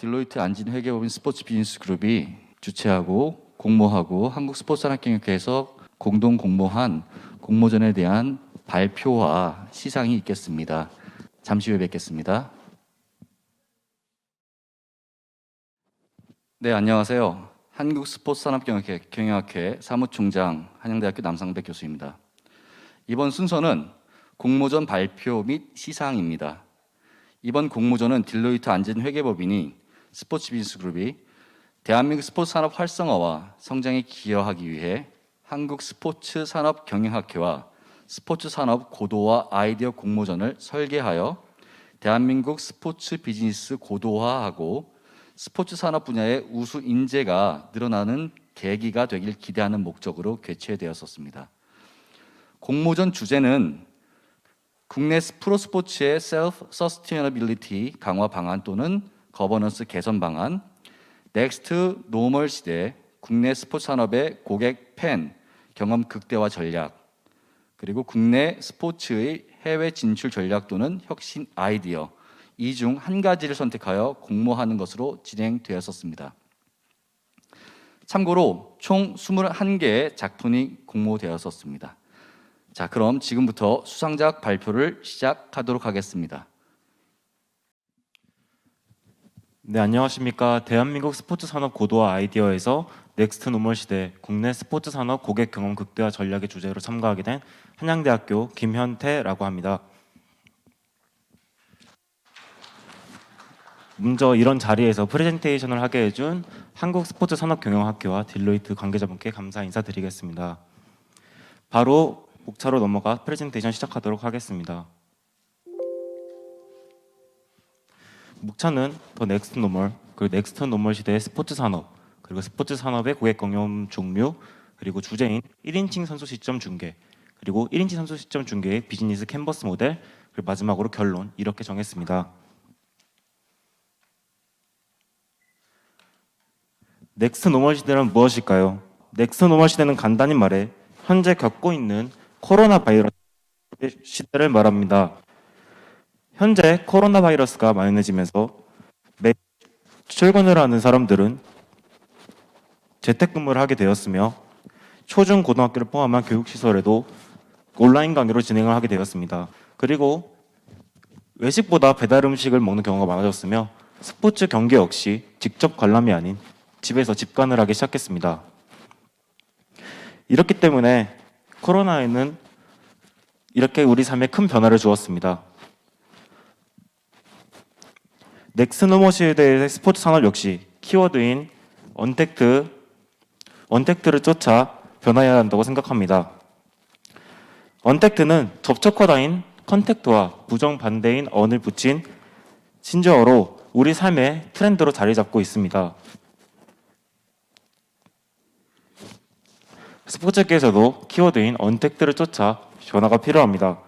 딜로이트 안진회계법인 스포츠 비즈니스 그룹이 주최하고 공모하고 한국스포츠산업경영회에서 공동 공모한 공모전에 대한 발표와 시상이 있겠습니다. 잠시 후에 뵙겠습니다. 네, 안녕하세요. 한국스포츠산업경영학회 사무총장 한양대학교 남상백 교수입니다. 이번 순서는 공모전 발표 및 시상입니다. 이번 공모전은 딜로이트 안진회계법인이 스포츠 비즈니스 그룹이 대한민국 스포츠 산업 활성화와 성장에 기여하기 위해 한국스포츠산업경영학회와 스포츠산업 고도화 아이디어 공모전을 설계하여 대한민국 스포츠 비즈니스 고도화하고 스포츠 산업 분야의 우수 인재가 늘어나는 계기가 되길 기대하는 목적으로 개최되었었습니다. 공모전 주제는 국내 프로스포츠의 셀프 서스테이너빌리티 강화 방안 또는 거버넌스 개선 방안, 넥스트 노멀 시대 국내 스포츠 산업의 고객 팬 경험 극대화 전략, 그리고 국내 스포츠의 해외 진출 전략 또는 혁신 아이디어 이 중 한 가지를 선택하여 공모하는 것으로 진행되었었습니다. 참고로 총 21개의 작품이 공모되었었습니다. 자, 그럼 지금부터 수상작 발표를 시작하도록 하겠습니다. 네, 안녕하십니까. 대한민국 스포츠 산업 고도화 아이디어에서 넥스트 노멀 시대 국내 스포츠 산업 고객 경험 극대화 전략의 주제로 참가하게 된 한양대학교 김현태라고 합니다. 먼저 이런 자리에서 프레젠테이션을 하게 해준 한국 스포츠 산업 경영학회와 딜로이트 관계자분께 감사 인사드리겠습니다. 바로 목차로 넘어가 프레젠테이션 시작하도록 하겠습니다. 목차는 더 넥스트 노멀, 그리고 넥스트 노멀 시대의 스포츠 산업, 그리고 스포츠 산업의 고객 경험 종류, 그리고 주제인 1인칭 선수 시점 중계, 그리고 1인칭 선수 시점 중계의 비즈니스 캔버스 모델, 그리고 마지막으로 결론 이렇게 정했습니다. 넥스트 노멀 시대는 무엇일까요? 넥스트 노멀 시대는 간단히 말해 현재 겪고 있는 코로나 바이러스 시대를 말합니다. 현재 코로나 바이러스가 만연해지면서 매일 출근을 하는 사람들은 재택근무를 하게 되었으며 초중 고등학교를 포함한 교육시설에도 온라인 강의로 진행을 하게 되었습니다. 그리고 외식보다 배달 음식을 먹는 경우가 많아졌으며 스포츠 경기 역시 직접 관람이 아닌 집에서 집관을 하기 시작했습니다. 이렇기 때문에 코로나에는 이렇게 우리 삶에 큰 변화를 주었습니다. 넥스트 노멀 시대의 스포츠 산업 역시 키워드인 언택트를 쫓아 변화해야 한다고 생각합니다. 언택트는 접촉어다인 컨택트와 부정 반대인 언을 붙인 신조어로 우리 삶의 트렌드로 자리 잡고 있습니다. 스포츠계에서도 키워드인 언택트를 쫓아 변화가 필요합니다.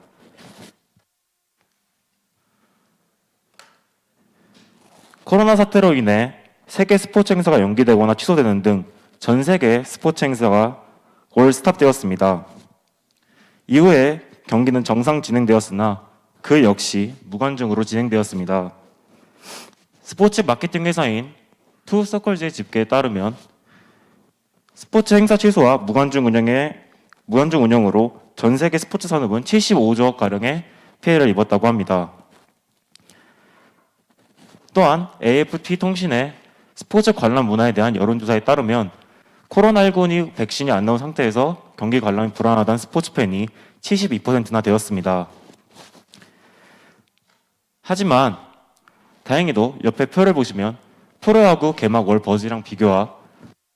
코로나 사태로 인해 세계 스포츠 행사가 연기되거나 취소되는 등 전 세계 스포츠 행사가 올 스탑되었습니다. 이후에 경기는 정상 진행되었으나 그 역시 무관중으로 진행되었습니다. 스포츠 마케팅 회사인 투서클즈의 집계에 따르면 스포츠 행사 취소와 무관중 운영으로 전 세계 스포츠 산업은 75조 가량의 피해를 입었다고 합니다. 또한 AFP 통신의 스포츠 관람 문화에 대한 여론조사에 따르면 코로나19 이후 백신이 안 나온 상태에서 경기 관람이 불안하다는 스포츠 팬이 72%나 되었습니다. 하지만 다행히도 옆에 표를 보시면 프로야구 개막 월 버즈랑 비교와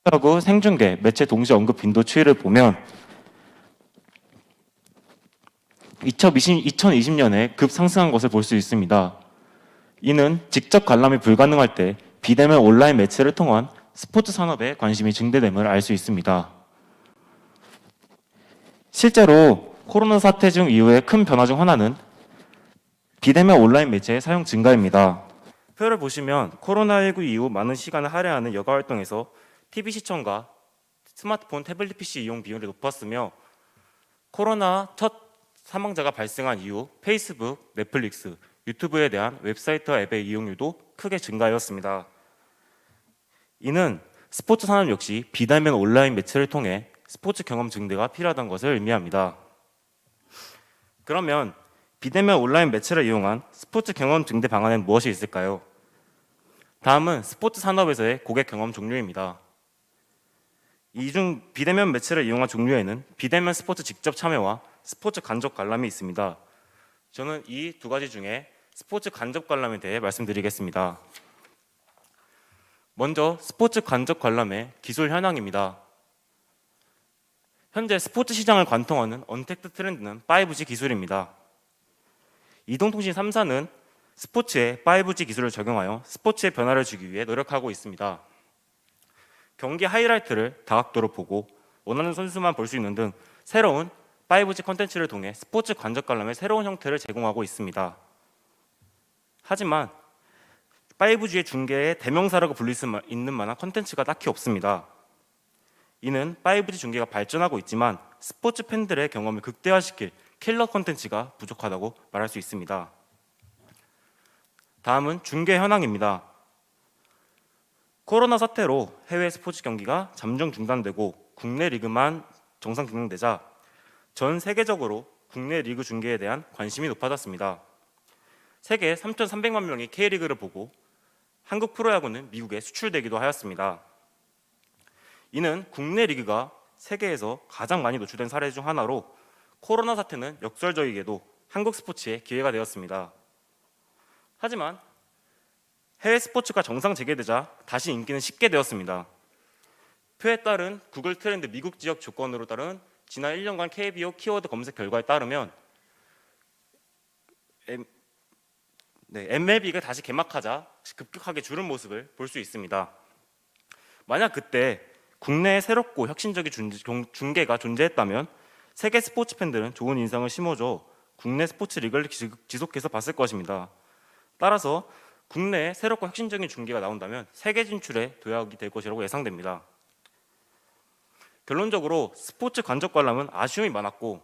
프로야구 생중계 매체 동시 언급 빈도 추이를 보면 2020년에 급상승한 것을 볼 수 있습니다. 이는 직접 관람이 불가능할 때 비대면 온라인 매체를 통한 스포츠 산업에 관심이 증대됨을 알 수 있습니다. 실제로 코로나 사태 중 이후에 큰 변화 중 하나는 비대면 온라인 매체의 사용 증가입니다. 표를 보시면 코로나19 이후 많은 시간을 할애하는 여가 활동에서 TV 시청과 스마트폰, 태블릿 PC 이용 비율이 높았으며 코로나 첫 사망자가 발생한 이후 페이스북, 넷플릭스, 유튜브에 대한 웹사이트와 앱의 이용률도 크게 증가하였습니다. 이는 스포츠 산업 역시 비대면 온라인 매체를 통해 스포츠 경험 증대가 필요하다는 것을 의미합니다. 그러면 비대면 온라인 매체를 이용한 스포츠 경험 증대 방안엔 무엇이 있을까요? 다음은 스포츠 산업에서의 고객 경험 종류입니다. 이 중 비대면 매체를 이용한 종류에는 비대면 스포츠 직접 참여와 스포츠 간접 관람이 있습니다. 저는 이 두 가지 중에 스포츠 간접 관람에 대해 말씀드리겠습니다. 먼저 스포츠 간접 관람의 기술 현황입니다. 현재 스포츠 시장을 관통하는 언택트 트렌드는 5G 기술입니다. 이동통신 3사는 스포츠에 5G 기술을 적용하여 스포츠의 변화를 주기 위해 노력하고 있습니다. 경기 하이라이트를 다각도로 보고 원하는 선수만 볼 수 있는 등 새로운 5G 콘텐츠를 통해 스포츠 간접 관람의 새로운 형태를 제공하고 있습니다. 하지만 5G의 중계의 대명사라고 불릴 수 있는 만한 콘텐츠가 딱히 없습니다. 이는 5G 중계가 발전하고 있지만 스포츠 팬들의 경험을 극대화시킬 킬러 콘텐츠가 부족하다고 말할 수 있습니다. 다음은 중계 현황입니다. 코로나 사태로 해외 스포츠 경기가 잠정 중단되고 국내 리그만 정상 진행되자 전 세계적으로 국내 리그 중계에 대한 관심이 높아졌습니다. 세계 3,300만 명이 K리그를 보고 한국 프로야구는 미국에 수출되기도 하였습니다. 이는 국내 리그가 세계에서 가장 많이 노출된 사례 중 하나로 코로나 사태는 역설적이게도 한국 스포츠에 기회가 되었습니다. 하지만 해외 스포츠가 정상 재개되자 다시 인기는 식게 되었습니다. 표에 따른 구글 트렌드 미국 지역 조건으로 따른 지난 1년간 KBO 키워드 검색 결과에 따르면 MLB가 다시 개막하자 급격하게 줄은 모습을 볼 수 있습니다. 만약 그때 국내에 새롭고 혁신적인 중계가 존재했다면 세계 스포츠 팬들은 좋은 인상을 심어줘 국내 스포츠 리그를 지속해서 봤을 것입니다. 따라서 국내에 새롭고 혁신적인 중계가 나온다면 세계 진출에 도약이 될 것이라고 예상됩니다. 결론적으로 스포츠 간접 관람은 아쉬움이 많았고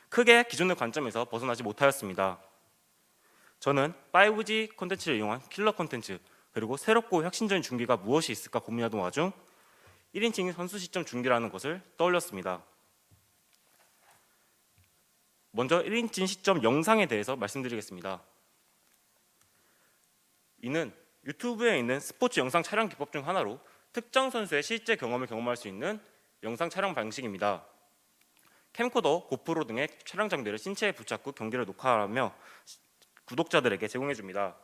크게 기존의 관점에서 벗어나지 못하였습니다. 저는 5G 콘텐츠를 이용한 킬러 콘텐츠 그리고 새롭고 혁신적인 중계가 무엇이 있을까 고민하던 와중 1인칭 선수 시점 중계라는 것을 떠올렸습니다. 먼저 1인칭 시점 영상에 대해서 말씀드리겠습니다. 이는 유튜브에 있는 스포츠 영상 촬영 기법 중 하나로 특정 선수의 실제 경험을 경험할 수 있는 영상 촬영 방식입니다. 캠코더, 고프로 등의 촬영 장비를 신체에 부착 후 경기를 녹화하며 구독자들에게 제공해 줍니다.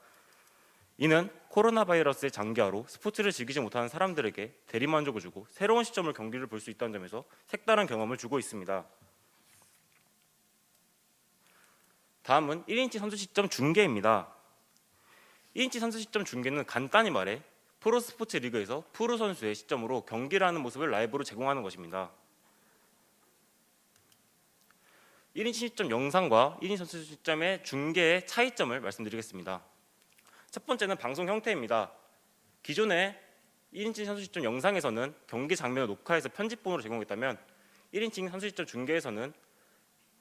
이는 코로나 바이러스의 장기화로 스포츠를 즐기지 못하는 사람들에게 대리만족을 주고 새로운 시점을 경기를 볼 수 있다는 점에서 색다른 경험을 주고 있습니다. 다음은 1인치 선수 시점 중계입니다. 1인치 선수 시점 중계는 간단히 말해 프로 스포츠 리그에서 프로 선수의 시점으로 경기를 하는 모습을 라이브로 제공하는 것입니다. 1인치 시점 영상과 1인치 선수 시점의 중계의 차이점을 말씀드리겠습니다. 첫 번째는 방송 형태입니다. 기존의 1인치 선수 시점 영상에서는 경기 장면을 녹화해서 편집본으로 제공했다면 1인칭 선수 시점 중계에서는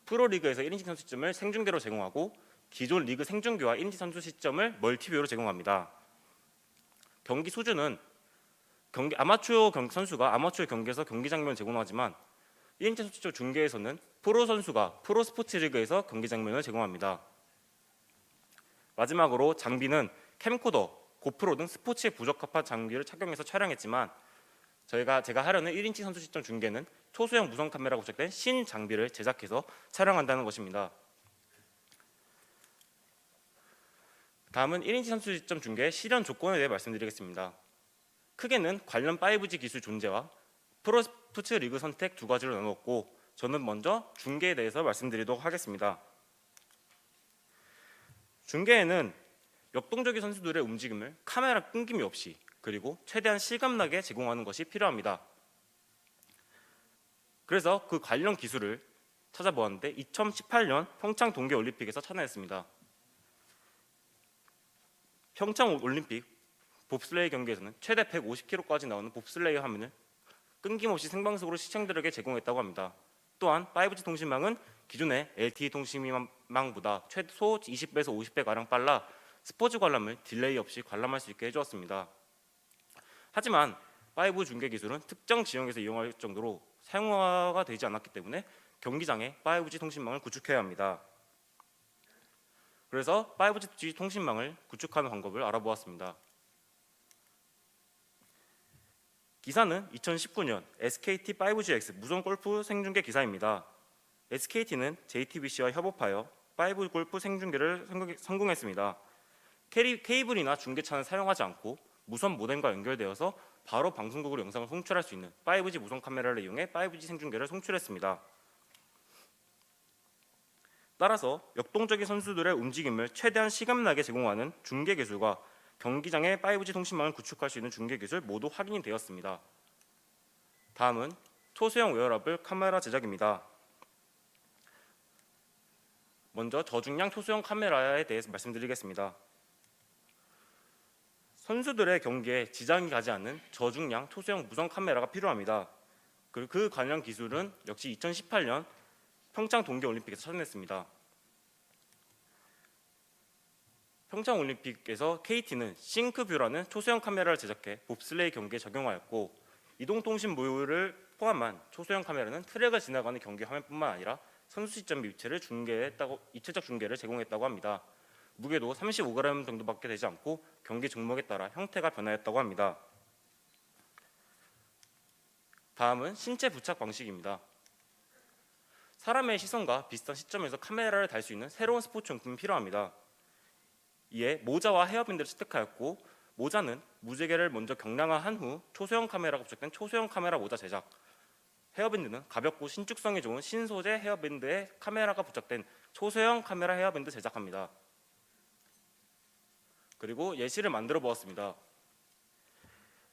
프로리그에서 1인칭 선수 시점을 생중계로 제공하고 기존 리그 생중계와 1인칭 선수 시점을 멀티뷰로 제공합니다. 경기 수준은 아마추어 선수가 아마추어 경기에서 경기 장면을 제공하지만 1인칭 선수 시점 중계에서는 프로 선수가 프로 스포츠 리그에서 경기 장면을 제공합니다. 마지막으로 장비는 캠코더, 고프로 등 스포츠에 부적합한 장비를 착용해서 촬영했지만 제가 하려는 1인칭 선수 시점 중계는 초소형 무선 카메라가 부착된 신 장비를 제작해서 촬영한다는 것입니다. 다음은 1인칭 선수 시점 중계의 실현 조건에 대해 말씀드리겠습니다. 크게는 관련 5G 기술 존재와 프로 스포츠 리그 선택 두 가지로 나누었고 저는 먼저 중계에 대해서 말씀드리도록 하겠습니다. 중계에는 역동적인 선수들의 움직임을 카메라 끊김이 없이 그리고 최대한 실감나게 제공하는 것이 필요합니다. 그래서 그 관련 기술을 찾아보았는데 2018년 평창 동계올림픽에서 찾아냈습니다. 평창 올림픽 봅슬레이 경기에서는 최대 150km까지 나오는 봅슬레이 화면을 끊김없이 생방송으로 시청자들에게 제공했다고 합니다. 또한 5G 통신망은 기존의 LTE 통신망보다 최소 20배에서 50배 가량 빨라 스포츠 관람을 딜레이 없이 관람할 수 있게 해주었습니다. 하지만 5 중계 기술은 특정 지역에서 이용할 정도로 사용화가 되지 않았기 때문에 경기장에 5G 통신망을 구축해야 합니다. 그래서 5G 통신망을 구축하는 방법을 알아보았습니다. 기사는 2019년 SKT 5GX 무선 골프 생중계 기사입니다. SKT는 JTBC와 협업하여 5 골프 생중계를 성공했습니다. 케이블이나 중계차는 사용하지 않고 무선 모뎀과 연결되어서 바로 방송국으로 영상을 송출할 수 있는 5G 무선 카메라를 이용해 5G 생중계를 송출했습니다. 따라서 역동적인 선수들의 움직임을 최대한 시감나게 제공하는 중계 기술과 경기장에 5G 통신망을 구축할 수 있는 중계 기술 모두 확인이 되었습니다. 다음은 초소형 웨어러블 카메라 제작입니다. 먼저 저중량 초소형 카메라에 대해서 말씀드리겠습니다. 선수들의 경기에 지장이 가지 않는 저중량 초소형 무선 카메라가 필요합니다. 그리고 그 관련 기술은 역시 2018년 평창 동계올림픽에서 찾아냈습니다. 평창올림픽에서 KT는 싱크뷰라는 초소형 카메라를 제작해 봅슬레이 경기에 적용하였고, 이동통신 모듈을 포함한 초소형 카메라는 트랙을 지나가는 경기 화면뿐만 아니라 선수 시점 위치를 입체적 중계를 제공했다고 합니다. 무게도 35g 정도밖에 되지 않고 경기 종목에 따라 형태가 변화했다고 합니다. 다음은 신체 부착 방식입니다. 사람의 시선과 비슷한 시점에서 카메라를 달 수 있는 새로운 스포츠 용품이 필요합니다. 이에 모자와 헤어밴드를 채택하였고, 모자는 무게를 먼저 경량화한 후 초소형 카메라가 부착된 초소형 카메라 모자 제작, 헤어밴드는 가볍고 신축성이 좋은 신소재 헤어밴드에 카메라가 부착된 초소형 카메라 헤어밴드 제작합니다. 그리고 예시를 만들어 보았습니다.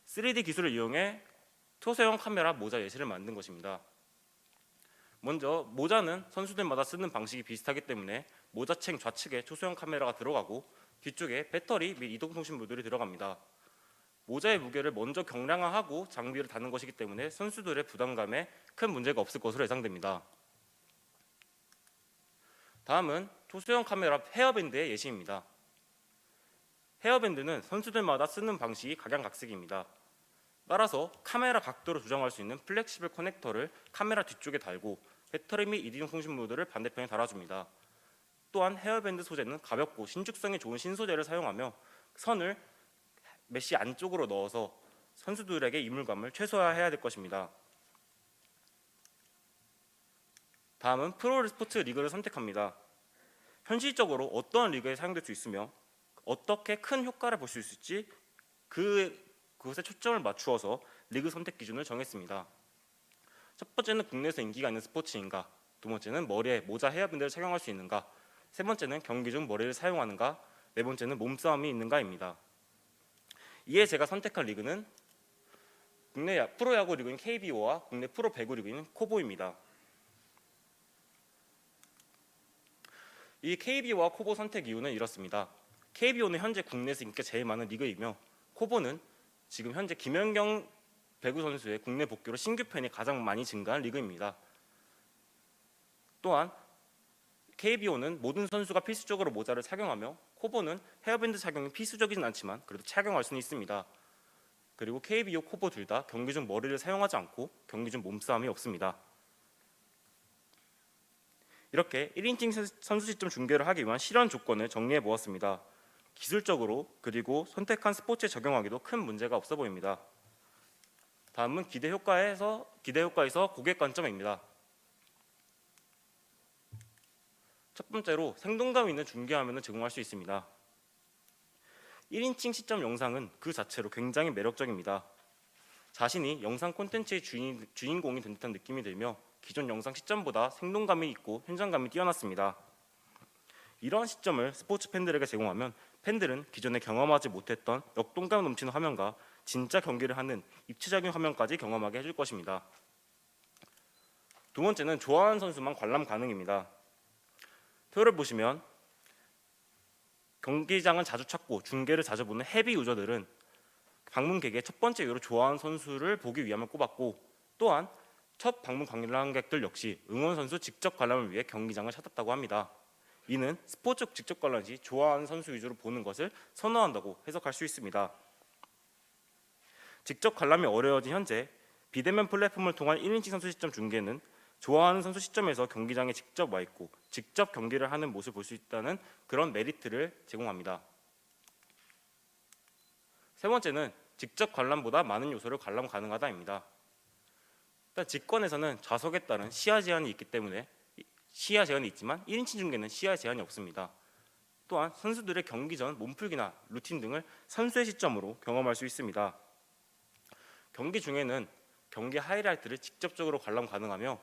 3D 기술을 이용해 초소형 카메라 모자 예시를 만든 것입니다. 먼저 모자는 선수들마다 쓰는 방식이 비슷하기 때문에 모자챙 좌측에 초소형 카메라가 들어가고 뒤쪽에 배터리 및 이동통신 모듈이 들어갑니다. 모자의 무게를 먼저 경량화하고 장비를 다는 것이기 때문에 선수들의 부담감에 큰 문제가 없을 것으로 예상됩니다. 다음은 초소형 카메라 헤어밴드의 예시입니다. 헤어밴드는 선수들마다 쓰는 방식이 각양각색입니다. 따라서 카메라 각도를 조정할 수 있는 플렉시블 커넥터를 카메라 뒤쪽에 달고 배터리 및 이동통신 모듈을 반대편에 달아줍니다. 또한 헤어밴드 소재는 가볍고 신축성이 좋은 신소재를 사용하며 선을 메쉬 안쪽으로 넣어서 선수들에게 이물감을 최소화해야 될 것입니다. 다음은 프로 스포츠 리그를 선택합니다. 현실적으로 어떤 리그에 사용될 수 있으며 어떻게 큰 효과를 볼 수 있을지 그것에 초점을 맞추어서 리그 선택 기준을 정했습니다. 첫 번째는 국내에서 인기가 있는 스포츠인가, 두 번째는 머리에 모자 헤어밴드를 착용할 수 있는가, 세 번째는 경기 중 머리를 사용하는가, 네 번째는 몸싸움이 있는가입니다. 이에 제가 선택한 리그는 국내 프로야구 리그인 KBO와 국내 프로 배구 리그인 코보입니다. 이 KBO와 코보 선택 이유는 이렇습니다. KBO는 현재 국내에서 인기가 제일 많은 리그이며 코보는 지금 현재 김연경 배구 선수의 국내 복귀로 신규 팬이 가장 많이 증가한 리그입니다. 또한 KBO는 모든 선수가 필수적으로 모자를 착용하며 코보는 헤어밴드 착용이 필수적이진 않지만 그래도 착용할 수는 있습니다. 그리고 KBO, 코보 둘 다 경기 중 머리를 사용하지 않고 경기 중 몸싸움이 없습니다. 이렇게 1인칭 선수 시점 중계를 하기 위한 실현 조건을 정리해 보았습니다. 기술적으로 그리고 선택한 스포츠에 적용하기도 큰 문제가 없어 보입니다. 다음은 기대 효과에서 고객 관점입니다. 첫 번째로 생동감 있는 중계 화면을 제공할 수 있습니다. 1인칭 시점 영상은 그 자체로 굉장히 매력적입니다. 자신이 영상 콘텐츠의 주인공이 된 듯한 느낌이 들며 기존 영상 시점보다 생동감이 있고 현장감이 뛰어났습니다. 이러한 시점을 스포츠 팬들에게 제공하면 팬들은 기존에 경험하지 못했던 역동감 넘치는 화면과 진짜 경기를 하는 입체적인 화면까지 경험하게 해줄 것입니다. 두 번째는 좋아하는 선수만 관람 가능입니다. 표를 보시면 경기장을 자주 찾고 중계를 자주 보는 헤비 유저들은 방문객의 첫 번째 이유로 좋아하는 선수를 보기 위함을 꼽았고, 또한 첫 방문 관람객들 역시 응원 선수 직접 관람을 위해 경기장을 찾았다고 합니다. 이는 스포츠 직접 관람 시 좋아하는 선수 위주로 보는 것을 선호한다고 해석할 수 있습니다. 직접 관람이 어려워진 현재 비대면 플랫폼을 통한 1인칭 선수 시점 중계는 좋아하는 선수 시점에서 경기장에 직접 와 있고 직접 경기를 하는 모습을 볼 수 있다는 그런 메리트를 제공합니다. 세 번째는 직접 관람보다 많은 요소를 관람 가능하다입니다. 일단 직관에서는 좌석에 따른 시야 제한이 있기 때문에 시야 제한이 있지만 1인칭 중계는 시야 제한이 없습니다. 또한 선수들의 경기 전 몸풀기나 루틴 등을 선수의 시점으로 경험할 수 있습니다. 경기 중에는 경기 하이라이트를 직접적으로 관람 가능하며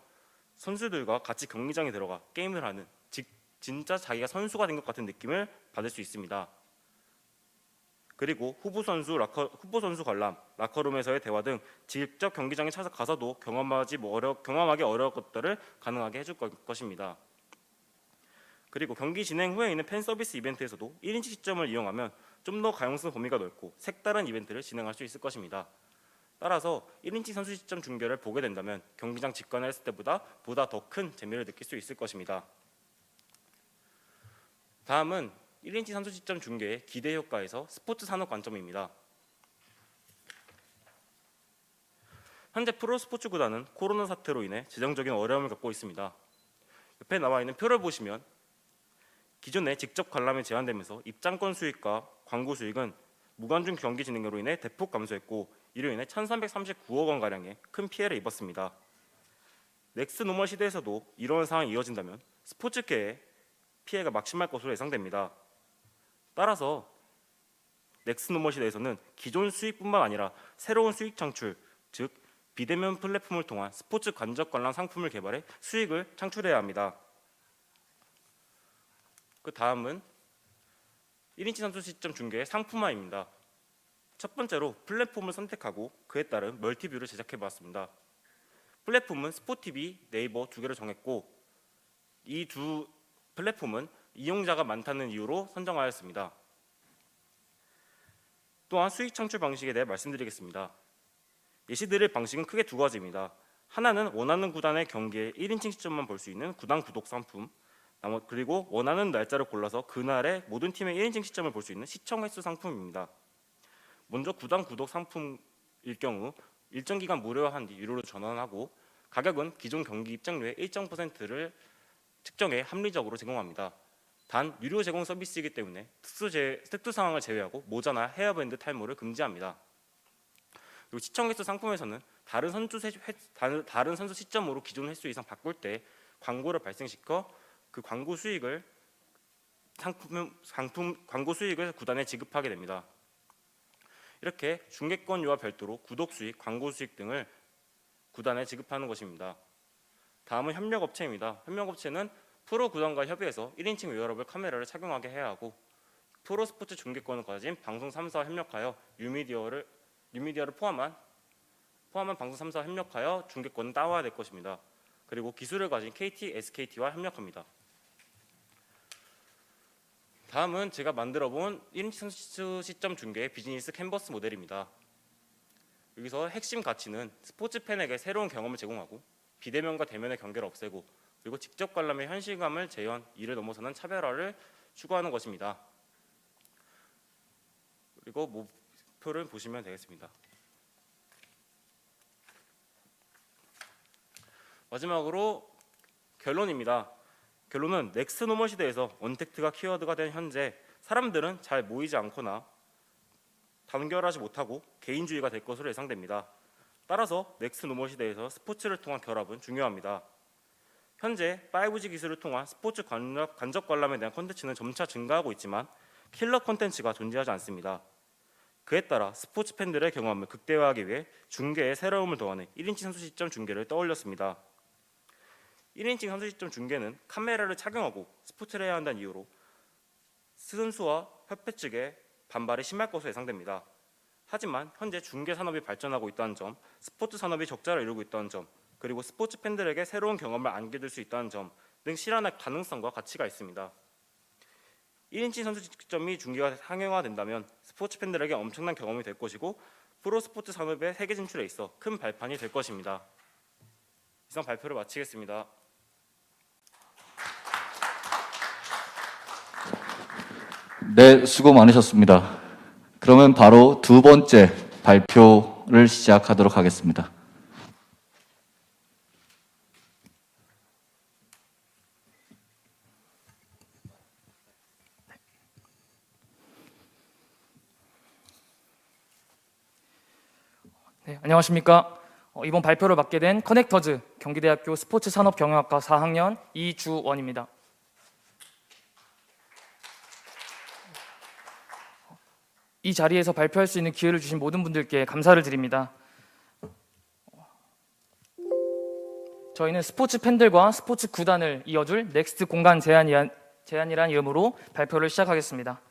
선수들과 같이 경기장에 들어가 게임을 하는 진짜 자기가 선수가 된 것 같은 느낌을 받을 수 있습니다. 그리고 후보 선수 관람, 라커룸에서의 대화 등 직접 경기장에 찾아가서도 경험하기 어려운 것들을 가능하게 해줄 것입니다. 그리고 경기 진행 후에 있는 팬 서비스 이벤트에서도 1인칭 시점을 이용하면 좀 더 가용성 범위가 넓고 색다른 이벤트를 진행할 수 있을 것입니다. 따라서 1인칭 선수 시점 중계를 보게 된다면 경기장 직관을 했을 때보다 더 큰 재미를 느낄 수 있을 것입니다. 다음은 1인칭 선수 시점 중계의 기대 효과에서 스포츠 산업 관점입니다. 현재 프로스포츠 구단은 코로나 사태로 인해 재정적인 어려움을 겪고 있습니다. 옆에 나와 있는 표를 보시면 기존에 직접 관람이 제한되면서 입장권 수익과 광고 수익은 무관중 경기 진행으로 인해 대폭 감소했고 이로 인해 1,339억 원 가량의 큰 피해를 입었습니다. 넥스 노멀 시대에서도 이런 상황이 이어진다면 스포츠계에 피해가 막심할 것으로 예상됩니다. 따라서 넥스 노멀 시대에서는 기존 수익뿐만 아니라 새로운 수익 창출, 즉 비대면 플랫폼을 통한 스포츠 관적 관람 상품을 개발해 수익을 창출해야 합니다. 그 다음은 1인칭 선수 시점 중계의 상품화입니다. 첫 번째로 플랫폼을 선택하고 그에 따른 멀티뷰를 제작해보았습니다. 플랫폼은 스포티비, 네이버 두 개를 정했고 이 두 플랫폼은 이용자가 많다는 이유로 선정하였습니다. 또한 수익 창출 방식에 대해 말씀드리겠습니다. 예시드릴 방식은 크게 두 가지입니다. 하나는 원하는 구단의 경기에 1인칭 시점만 볼 수 있는 구단 구독 상품, 그리고 원하는 날짜를 골라서 그날의 모든 팀의 1인칭 시점을 볼 수 있는 시청 횟수 상품입니다. 먼저 구단 구독 상품일 경우 일정 기간 무료화한 뒤 유료로 전환하고 가격은 기존 경기 입장료의 일정 %를 측정해 합리적으로 제공합니다. 단 유료 제공 서비스이기 때문에 특수 상황을 제외하고 모자나 헤어밴드 탈모를 금지합니다. 그리고 시청 횟수 상품에서는 다른 선수 시점으로 기존 횟수 이상 바꿀 때 광고를 발생시켜 그 광고 수익을 광고 수익을 구단에 지급하게 됩니다. 이렇게 중계권료와 별도로 구독 수익, 광고 수익 등을 구단에 지급하는 것입니다. 다음은 협력업체입니다. 협력업체는 프로 구단과 협의해서 1인칭 웨어러블 카메라를 착용하게 해야 하고 프로스포츠 중계권을 가진 방송 3사와 협력하여 뉴미디어를 포함한 방송 3사와 협력하여 중계권을 따와야 될 것입니다. 그리고 기술을 가진 KT, SKT와 협력합니다. 다음은 제가 만들어본 1인칭 선수 시점 중계의 비즈니스 캔버스 모델입니다. 여기서 핵심 가치는 스포츠 팬에게 새로운 경험을 제공하고 비대면과 대면의 경계를 없애고 그리고 직접 관람의 현실감을 재현, 이를 넘어서는 차별화를 추구하는 것입니다. 그리고 목표를 보시면 되겠습니다. 마지막으로 결론입니다. 결론은 넥스 노멀 시대에서 언택트가 키워드가 된 현재 사람들은 잘 모이지 않거나 단결하지 못하고 개인주의가 될 것으로 예상됩니다. 따라서 넥스 노멀 시대에서 스포츠를 통한 결합은 중요합니다. 현재 5G 기술을 통한 스포츠 간접 관람에 대한 콘텐츠는 점차 증가하고 있지만 킬러 콘텐츠가 존재하지 않습니다. 그에 따라 스포츠 팬들의 경험을 극대화하기 위해 중계에 새로움을 더하는 1인칭 선수 시점 중계를 떠올렸습니다. 1인칭 선수 시점 중계는 카메라를 착용하고 스포츠를 해야 한다는 이유로 선수와 협회 측의 반발이 심할 것으로 예상됩니다. 하지만 현재 중계 산업이 발전하고 있다는 점, 스포츠 산업이 적자를 이루고 있다는 점, 그리고 스포츠 팬들에게 새로운 경험을 안겨줄 수 있다는 점 등 실현할 가능성과 가치가 있습니다. 1인칭 선수 시점이 중계가 상용화된다면 스포츠 팬들에게 엄청난 경험이 될 것이고 프로스포츠 산업의 세계 진출에 있어 큰 발판이 될 것입니다. 이상 발표를 마치겠습니다. 네, 수고 많으셨습니다. 그러면 바로 두 번째 발표 발표를 시작하도록 하겠습니다. 네, 안녕하십니까. 이번 발표를 맡게 된 커넥터즈 경기대학교 스포츠산업경영학과 4학년 이주원입니다. 이 자리에서 발표할 수 있는 기회를 주신 모든 분들께 감사를 드립니다. 저희는 스포츠 팬들과 스포츠 구단을 이어줄 넥스트 공간 제안이란 이름으로 발표를 시작하겠습니다.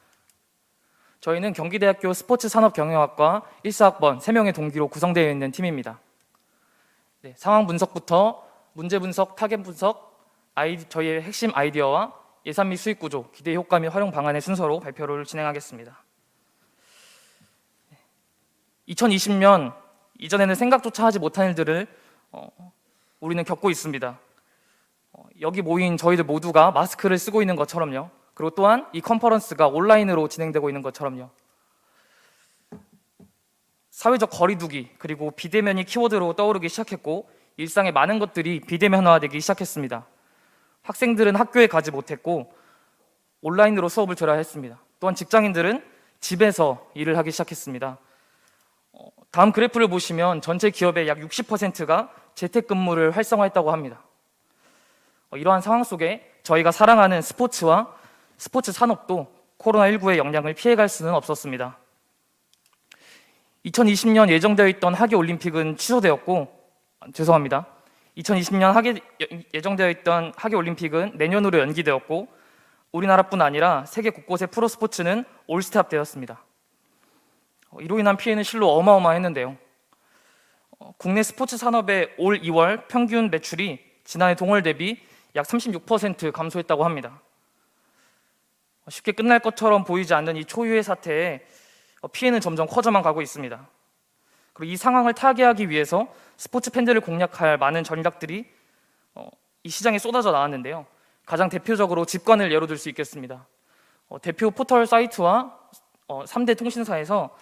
저희는 경기대학교 스포츠산업경영학과 1사학번 3명의 동기로 구성되어 있는 팀입니다. 네, 상황 분석부터 문제 분석, 타겟 분석, 저희의 핵심 아이디어와 예산 및 수익 구조, 기대 효과 및 활용 방안의 순서로 발표를 진행하겠습니다. 2020년 이전에는 생각조차 하지 못한 일들을 우리는 겪고 있습니다. 여기 모인 저희들 모두가 마스크를 쓰고 있는 것처럼요. 그리고 또한 이 컨퍼런스가 온라인으로 진행되고 있는 것처럼요. 사회적 거리두기 그리고 비대면이 키워드로 떠오르기 시작했고 일상의 많은 것들이 비대면화되기 시작했습니다. 학생들은 학교에 가지 못했고 온라인으로 수업을 들어야 했습니다. 또한 직장인들은 집에서 일을 하기 시작했습니다. 다음 그래프를 보시면 전체 기업의 약 60%가 재택근무를 활성화했다고 합니다. 이러한 상황 속에 저희가 사랑하는 스포츠와 스포츠 산업도 코로나19의 영향을 피해갈 수는 없었습니다. 2020년 예정되어 있던 하계올림픽은 취소되었고 2020년 예정되어 있던 하계올림픽은 내년으로 연기되었고 우리나라뿐 아니라 세계 곳곳의 프로스포츠는 올스탑되었습니다. 이로 인한 피해는 실로 어마어마했는데요. 국내 스포츠 산업의 올 2월 평균 매출이 지난해 동월 대비 약 36% 감소했다고 합니다. 쉽게 끝날 것처럼 보이지 않는 이 초유의 사태에 피해는 점점 커져만 가고 있습니다. 그리고 이 상황을 타개하기 위해서 스포츠 팬들을 공략할 많은 전략들이 이 시장에 쏟아져 나왔는데요. 가장 대표적으로 집관을 예로 들 수 있겠습니다. 대표 포털 사이트와 3대 통신사에서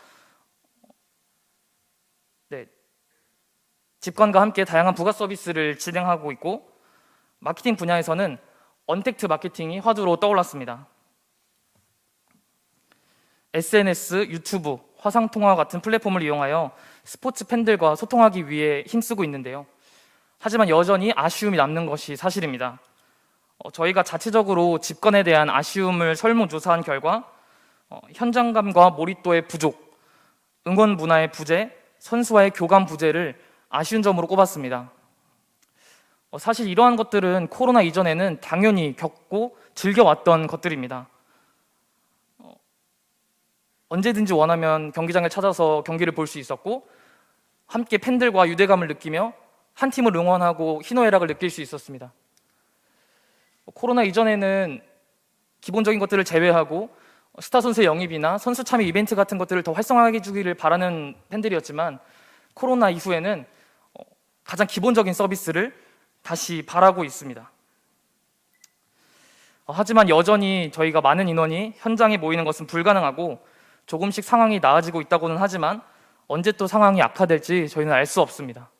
집관과 함께 다양한 부가 서비스를 진행하고 있고 마케팅 분야에서는 언택트 마케팅이 화두로 떠올랐습니다. SNS, 유튜브, 화상통화 같은 플랫폼을 이용하여 스포츠 팬들과 소통하기 위해 힘쓰고 있는데요. 하지만 여전히 아쉬움이 남는 것이 사실입니다. 저희가 자체적으로 집권에 대한 아쉬움을 설문조사한 결과 현장감과 몰입도의 부족, 응원 문화의 부재, 선수와의 교감 부재를 아쉬운 점으로 꼽았습니다. 사실 이러한 것들은 코로나 이전에는 당연히 겪고 즐겨왔던 것들입니다. 언제든지 원하면 경기장을 찾아서 경기를 볼 수 있었고 함께 팬들과 유대감을 느끼며 한 팀을 응원하고 희노애락을 느낄 수 있었습니다. 코로나 이전에는 기본적인 것들을 제외하고 스타 선수의 영입이나 선수 참여 이벤트 같은 것들을 더 활성화해 주기를 바라는 팬들이었지만 코로나 이후에는 가장 기본적인 서비스를 다시 바라고 있습니다. 하지만 여전히 저희가 많은 인원이 현장에 모이는 것은 불가능하고 조금씩 상황이 나아지고 있다고는 하지만 언제 또 상황이 악화될지 저희는 알 수 없습니다.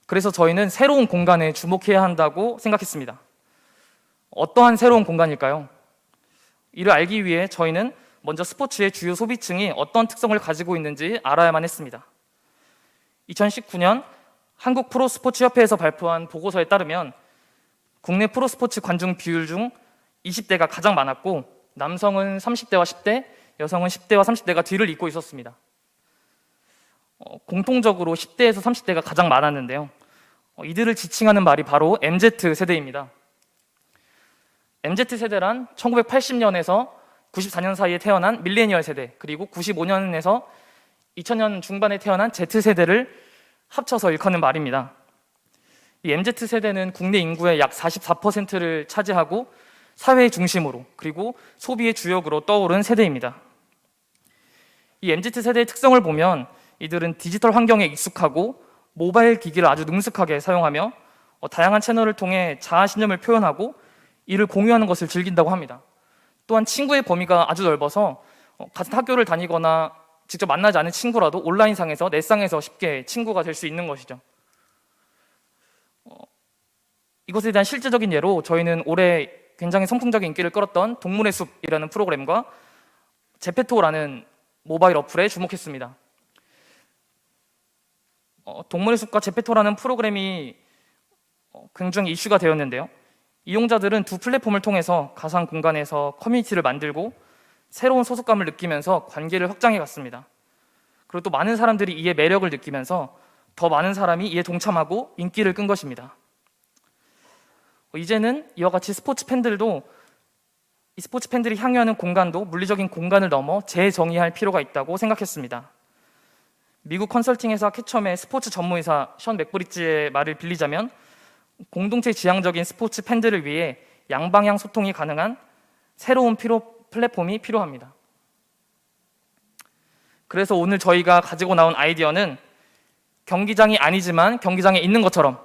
그래서 저희는 새로운 공간에 주목해야 한다고 생각했습니다. 어떠한 새로운 공간일까요? 이를 알기 위해 저희는 먼저 스포츠의 주요 소비층이 어떤 특성을 가지고 있는지 알아야만 했습니다. 2019년 한국 프로스포츠협회에서 발표한 보고서에 따르면 국내 프로스포츠 관중 비율 중 20대가 가장 많았고 남성은 30대와 10대, 여성은 10대와 30대가 뒤를 잇고 있었습니다. 공통적으로 10대에서 30대가 가장 많았는데요. 이들을 지칭하는 말이 바로 MZ세대입니다. MZ세대란 1980년에서 94년 사이에 태어난 밀레니얼 세대, 그리고 95년에서 2000년 중반에 태어난 Z세대를 합쳐서 일컫는 말입니다. 이 MZ세대는 국내 인구의 약 44%를 차지하고 사회의 중심으로 그리고 소비의 주역으로 떠오른 세대입니다. 이 MZ세대의 특성을 보면 이들은 디지털 환경에 익숙하고 모바일 기기를 아주 능숙하게 사용하며 다양한 채널을 통해 자아신념을 표현하고 이를 공유하는 것을 즐긴다고 합니다. 또한 친구의 범위가 아주 넓어서 같은 학교를 다니거나 직접 만나지 않은 친구라도 온라인상에서 넷상에서 쉽게 친구가 될 수 있는 것이죠. 이것에 대한 실제적인 예로 저희는 올해 굉장히 선풍적인 인기를 끌었던 동물의 숲이라는 프로그램과 제페토라는 모바일 어플에 주목했습니다. 동물의 숲과 제페토라는 프로그램이 굉장히 이슈가 되었는데요. 이용자들은 두 플랫폼을 통해서 가상 공간에서 커뮤니티를 만들고 새로운 소속감을 느끼면서 관계를 확장해 갔습니다. 그리고 또 많은 사람들이 이에 매력을 느끼면서 더 많은 사람이 이에 동참하고 인기를 끈 것입니다. 이제는 이와 같이 스포츠 팬들도 이 스포츠 팬들이 향유하는 공간도 물리적인 공간을 넘어 재정의할 필요가 있다고 생각했습니다. 미국 컨설팅 회사 캐첨의 스포츠 전문의사 션 맥브리지의 말을 빌리자면 공동체 지향적인 스포츠 팬들을 위해 양방향 소통이 가능한 새로운 플랫폼이 필요합니다. 그래서 오늘 저희가 가지고 나온 아이디어는 경기장이 아니지만 경기장에 있는 것처럼,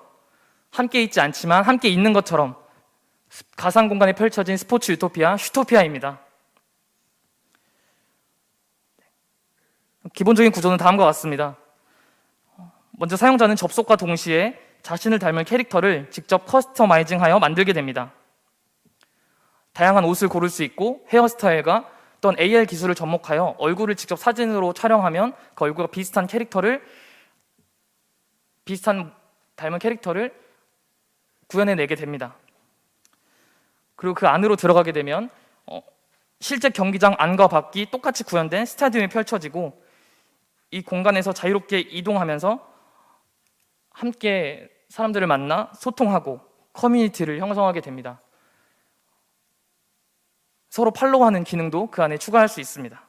함께 있지 않지만 함께 있는 것처럼 가상 공간에 펼쳐진 스포츠 유토피아, 슈토피아입니다. 기본적인 구조는 다음과 같습니다. 먼저 사용자는 접속과 동시에 자신을 닮은 캐릭터를 직접 커스터마이징하여 만들게 됩니다. 다양한 옷을 고를 수 있고 헤어스타일과 또는 AR 기술을 접목하여 얼굴을 직접 사진으로 촬영하면 그 얼굴과 비슷한 닮은 캐릭터를 구현해내게 됩니다. 그리고 그 안으로 들어가게 되면 실제 경기장 안과 밖이 똑같이 구현된 스타디움이 펼쳐지고 이 공간에서 자유롭게 이동하면서 함께 사람들을 만나 소통하고 커뮤니티를 형성하게 됩니다. 서로 팔로우하는 기능도 그 안에 추가할 수 있습니다.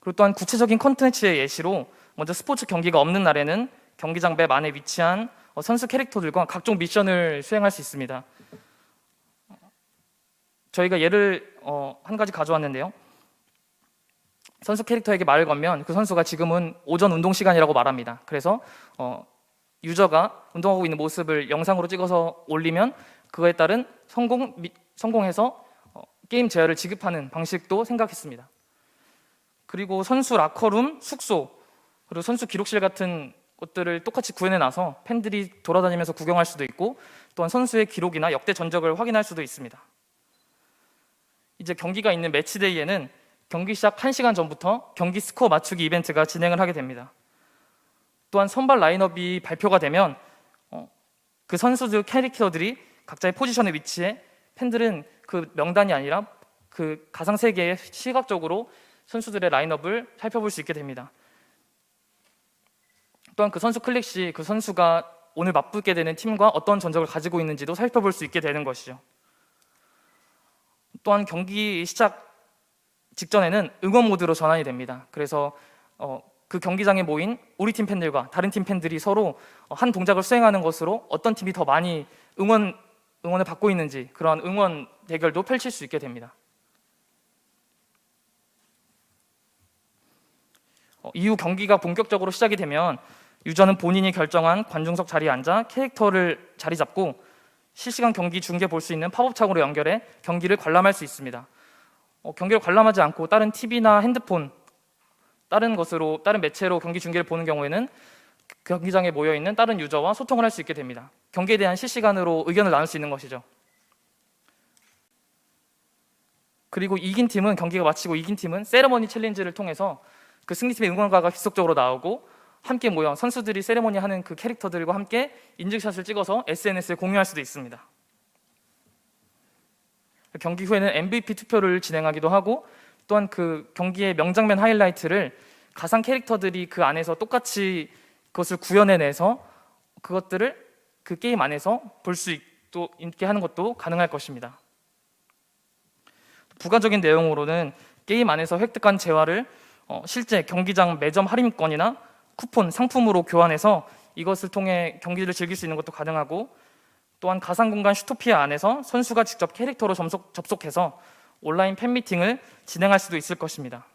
그리고 또한 구체적인 콘텐츠의 예시로 먼저 스포츠 경기가 없는 날에는 경기장 맵 안에 위치한 선수 캐릭터들과 각종 미션을 수행할 수 있습니다. 저희가 예를 한 가지 가져왔는데요. 선수 캐릭터에게 말을 걸면 그 선수가 지금은 오전 운동 시간이라고 말합니다. 그래서 유저가 운동하고 있는 모습을 영상으로 찍어서 올리면 그거에 따른 성공해서 게임 제어를 지급하는 방식도 생각했습니다. 그리고 선수 라커룸, 숙소, 그리고 선수 기록실 같은 것들을 똑같이 구현해놔서 팬들이 돌아다니면서 구경할 수도 있고 또한 선수의 기록이나 역대 전적을 확인할 수도 있습니다. 이제 경기가 있는 매치데이에는 경기 시작 1시간 전부터 경기 스코어 맞추기 이벤트가 진행을 하게 됩니다. 또한 선발 라인업이 발표가 되면 그 선수들 캐릭터들이 각자의 포지션에 위치해 팬들은 그 명단이 아니라 그 가상 세계에 시각적으로 선수들의 라인업을 살펴볼 수 있게 됩니다. 또한 그 선수 클릭 시 그 선수가 오늘 맞붙게 되는 팀과 어떤 전적을 가지고 있는지도 살펴볼 수 있게 되는 것이죠. 또한 경기 시작 직전에는 응원 모드로 전환이 됩니다. 그래서 그 경기장에 모인 우리 팀 팬들과 다른 팀 팬들이 서로 한 동작을 수행하는 것으로 어떤 팀이 더 많이 응원을 받고 있는지 그러한 응원 대결도 펼칠 수 있게 됩니다. 이후 경기가 본격적으로 시작이 되면 유저는 본인이 결정한 관중석 자리에 앉아 캐릭터를 자리 잡고 실시간 경기 중계 볼 수 있는 팝업 창으로 연결해 경기를 관람할 수 있습니다. 경기를 관람하지 않고 다른 TV나 핸드폰, 다른 매체로 경기 중계를 보는 경우에는 경기장에 모여 있는 다른 유저와 소통을 할 수 있게 됩니다. 경기에 대한 실시간으로 의견을 나눌 수 있는 것이죠. 그리고 경기가 마치고 이긴 팀은 세레머니 챌린지를 통해서 그 승리팀의 응원가가 지속적으로 나오고 함께 모여 선수들이 세레머니 하는 그 캐릭터들과 함께 인증샷을 찍어서 SNS에 공유할 수도 있습니다. 경기 후에는 MVP 투표를 진행하기도 하고 또한 그 경기의 명장면 하이라이트를 가상 캐릭터들이 그 안에서 똑같이 그것을 구현해내서 그것들을 그 게임 안에서 볼 수 있게 하는 것도 가능할 것입니다. 부가적인 내용으로는 게임 안에서 획득한 재화를 실제 경기장 매점 할인권이나 쿠폰, 상품으로 교환해서 이것을 통해 경기를 즐길 수 있는 것도 가능하고 또한 가상공간 슈토피아 안에서 선수가 직접 캐릭터로 접속해서 온라인 팬미팅을 진행할 수도 있을 것입니다.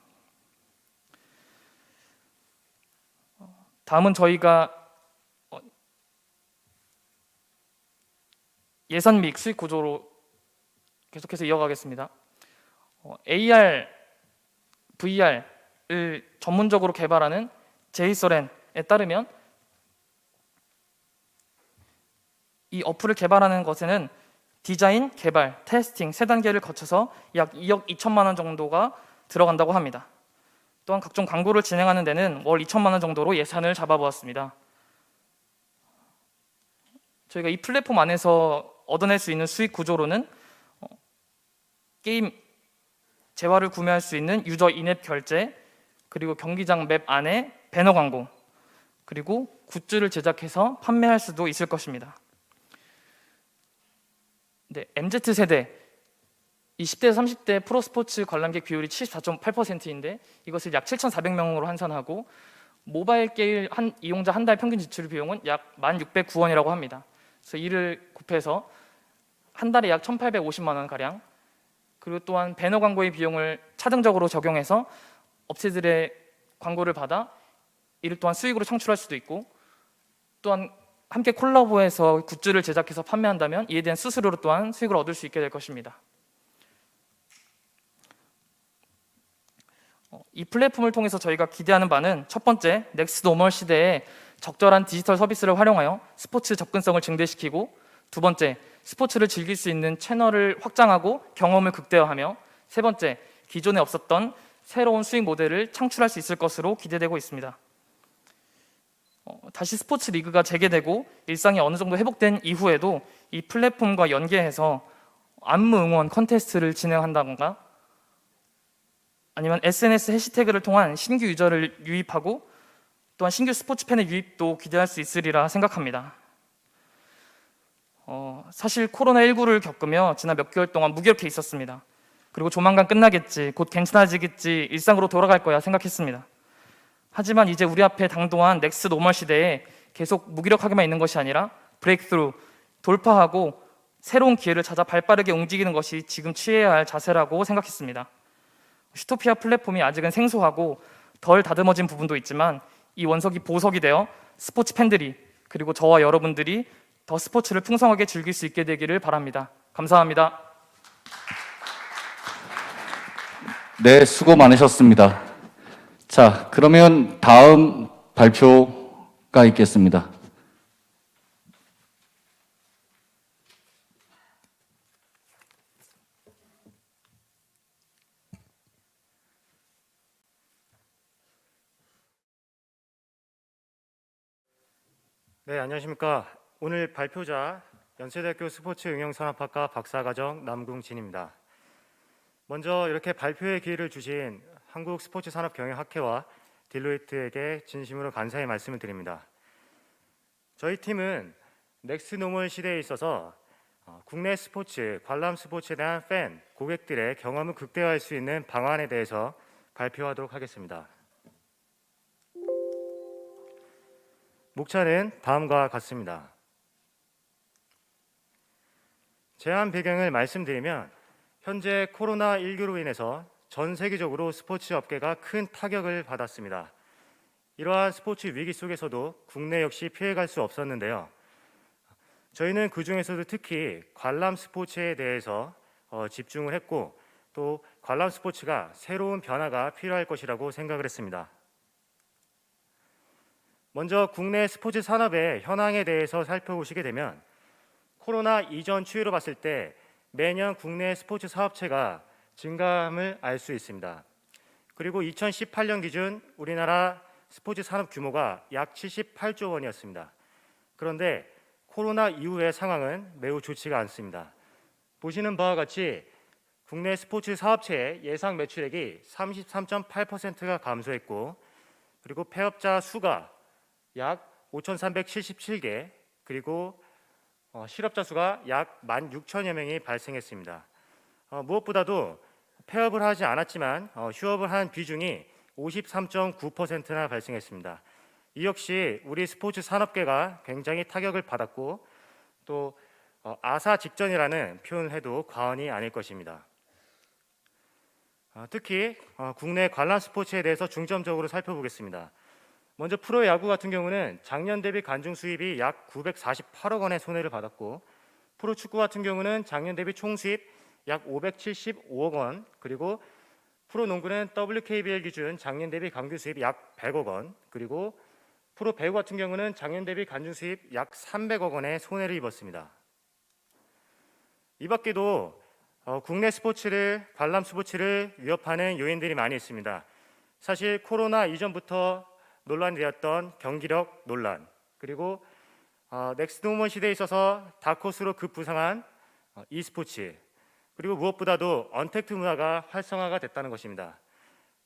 다음은 저희가 예산 및 수익 구조로 계속해서 이어가겠습니다. AR VR을 전문적으로 개발하는 제이소렌에 따르면 이 어플을 개발하는 것에는 디자인, 개발, 테스팅 세 단계를 거쳐서 약 2억 2천만 원 정도가 들어간다고 합니다. 또한 각종 광고를 진행하는 데는 월 2천만 원 정도로 예산을 잡아보았습니다. 저희가 이 플랫폼 안에서 얻어낼 수 있는 수익 구조로는 게임 재화를 구매할 수 있는 유저 인앱 결제, 그리고 경기장 맵 안에 배너 광고, 그리고 굿즈를 제작해서 판매할 수도 있을 것입니다. 네, MZ세대 20대 30대 프로스포츠 관람객 비율이 74.8%인데 이것을 약 7,400명으로 환산하고 모바일 게임 이용자 한 달 평균 지출 비용은 약 1,609원이라고 합니다. 그래서 이를 곱해서 한 달에 약 1,850만 원 가량, 그리고 또한 배너 광고의 비용을 차등적으로 적용해서 업체들의 광고를 받아 이를 또한 수익으로 창출할 수도 있고, 또한 함께 콜라보해서 굿즈를 제작해서 판매한다면 이에 대한 수수료로 또한 수익을 얻을 수 있게 될 것입니다. 이 플랫폼을 통해서 저희가 기대하는 바는 첫 번째, 넥스트 노멀 시대에 적절한 디지털 서비스를 활용하여 스포츠 접근성을 증대시키고, 두 번째, 스포츠를 즐길 수 있는 채널을 확장하고 경험을 극대화하며, 세 번째, 기존에 없었던 새로운 수익 모델을 창출할 수 있을 것으로 기대되고 있습니다. 다시 스포츠 리그가 재개되고 일상이 어느 정도 회복된 이후에도 이 플랫폼과 연계해서 안무 응원 컨테스트를 진행한다던가, 아니면 SNS 해시태그를 통한 신규 유저를 유입하고 또한 신규 스포츠 팬의 유입도 기대할 수 있으리라 생각합니다. 사실 코로나19를 겪으며 지난 몇 개월 동안 무기력해 있었습니다. 그리고 조만간 끝나겠지, 곧 괜찮아지겠지, 일상으로 돌아갈 거야 생각했습니다. 하지만 이제 우리 앞에 당도한 넥스트 노멀 시대에 계속 무기력하게만 있는 것이 아니라 브레이크스루, 돌파하고 새로운 기회를 찾아 발빠르게 움직이는 것이 지금 취해야 할 자세라고 생각했습니다. 슈토피아 플랫폼이 아직은 생소하고 덜 다듬어진 부분도 있지만 이 원석이 보석이 되어 스포츠 팬들이, 그리고 저와 여러분들이 더 스포츠를 풍성하게 즐길 수 있게 되기를 바랍니다. 감사합니다. 네, 수고 많으셨습니다. 자, 그러면 다음 발표가 있겠습니다. 네, 안녕하십니까. 오늘 발표자 연세대학교 스포츠응용산업학과 박사과정 남궁진입니다. 먼저 이렇게 발표의 기회를 주신 한국스포츠산업경영학회와 딜로이트에게 진심으로 감사의 말씀을 드립니다. 저희 팀은 넥스트 노멀 시대에 있어서 국내 스포츠, 관람 스포츠에 대한 팬, 고객들의 경험을 극대화할 수 있는 방안에 대해서 발표하도록 하겠습니다. 목차는 다음과 같습니다. 제안 배경을 말씀드리면 현재 코로나19로 인해서 전 세계적으로 스포츠 업계가 큰 타격을 받았습니다. 이러한 스포츠 위기 속에서도 국내 역시 피해갈 수 없었는데요. 저희는 그중에서도 특히 관람 스포츠에 대해서 집중을 했고, 또 관람 스포츠가 새로운 변화가 필요할 것이라고 생각을 했습니다. 먼저 국내 스포츠 산업의 현황에 대해서 살펴보시게 되면 코로나 이전 추이로 봤을 때 매년 국내 스포츠 사업체가 증가함을 알 수 있습니다. 그리고 2018년 기준 우리나라 스포츠 산업 규모가 약 78조 원이었습니다. 그런데 코로나 이후의 상황은 매우 좋지가 않습니다. 보시는 바와 같이 국내 스포츠 사업체의 예상 매출액이 33.8%가 감소했고, 그리고 폐업자 수가 약 5,377개, 그리고 실업자 수가 약 16,000여 명이 발생했습니다. 무엇보다도 폐업을 하지 않았지만 휴업을 한 비중이 53.9%나 발생했습니다. 이 역시 우리 스포츠 산업계가 굉장히 타격을 받았고, 또 아사 직전이라는 표현을 해도 과언이 아닐 것입니다. 특히 국내 관람 스포츠에 대해서 중점적으로 살펴보겠습니다. 먼저 프로야구 같은 경우는 작년 대비 관중 수입이 약 948억 원의 손해를 받았고, 프로축구 같은 경우는 작년 대비 총 수입 약 575억 원, 그리고 프로농구는 WKBL 기준 작년 대비 강규 수입 약 100억 원, 그리고 프로 배구 같은 경우는 작년 대비 간중 수입 약 300억 원의 손해를 입었습니다. 이 밖에도 국내 관람 스포츠를 위협하는 요인들이 많이 있습니다. 사실 코로나 이전부터 논란이 되었던 경기력 논란, 그리고 넥스트 우먼 시대에 있어서 다크호스로 급부상한 e스포츠, 그리고 무엇보다도 언택트 문화가 활성화가 됐다는 것입니다.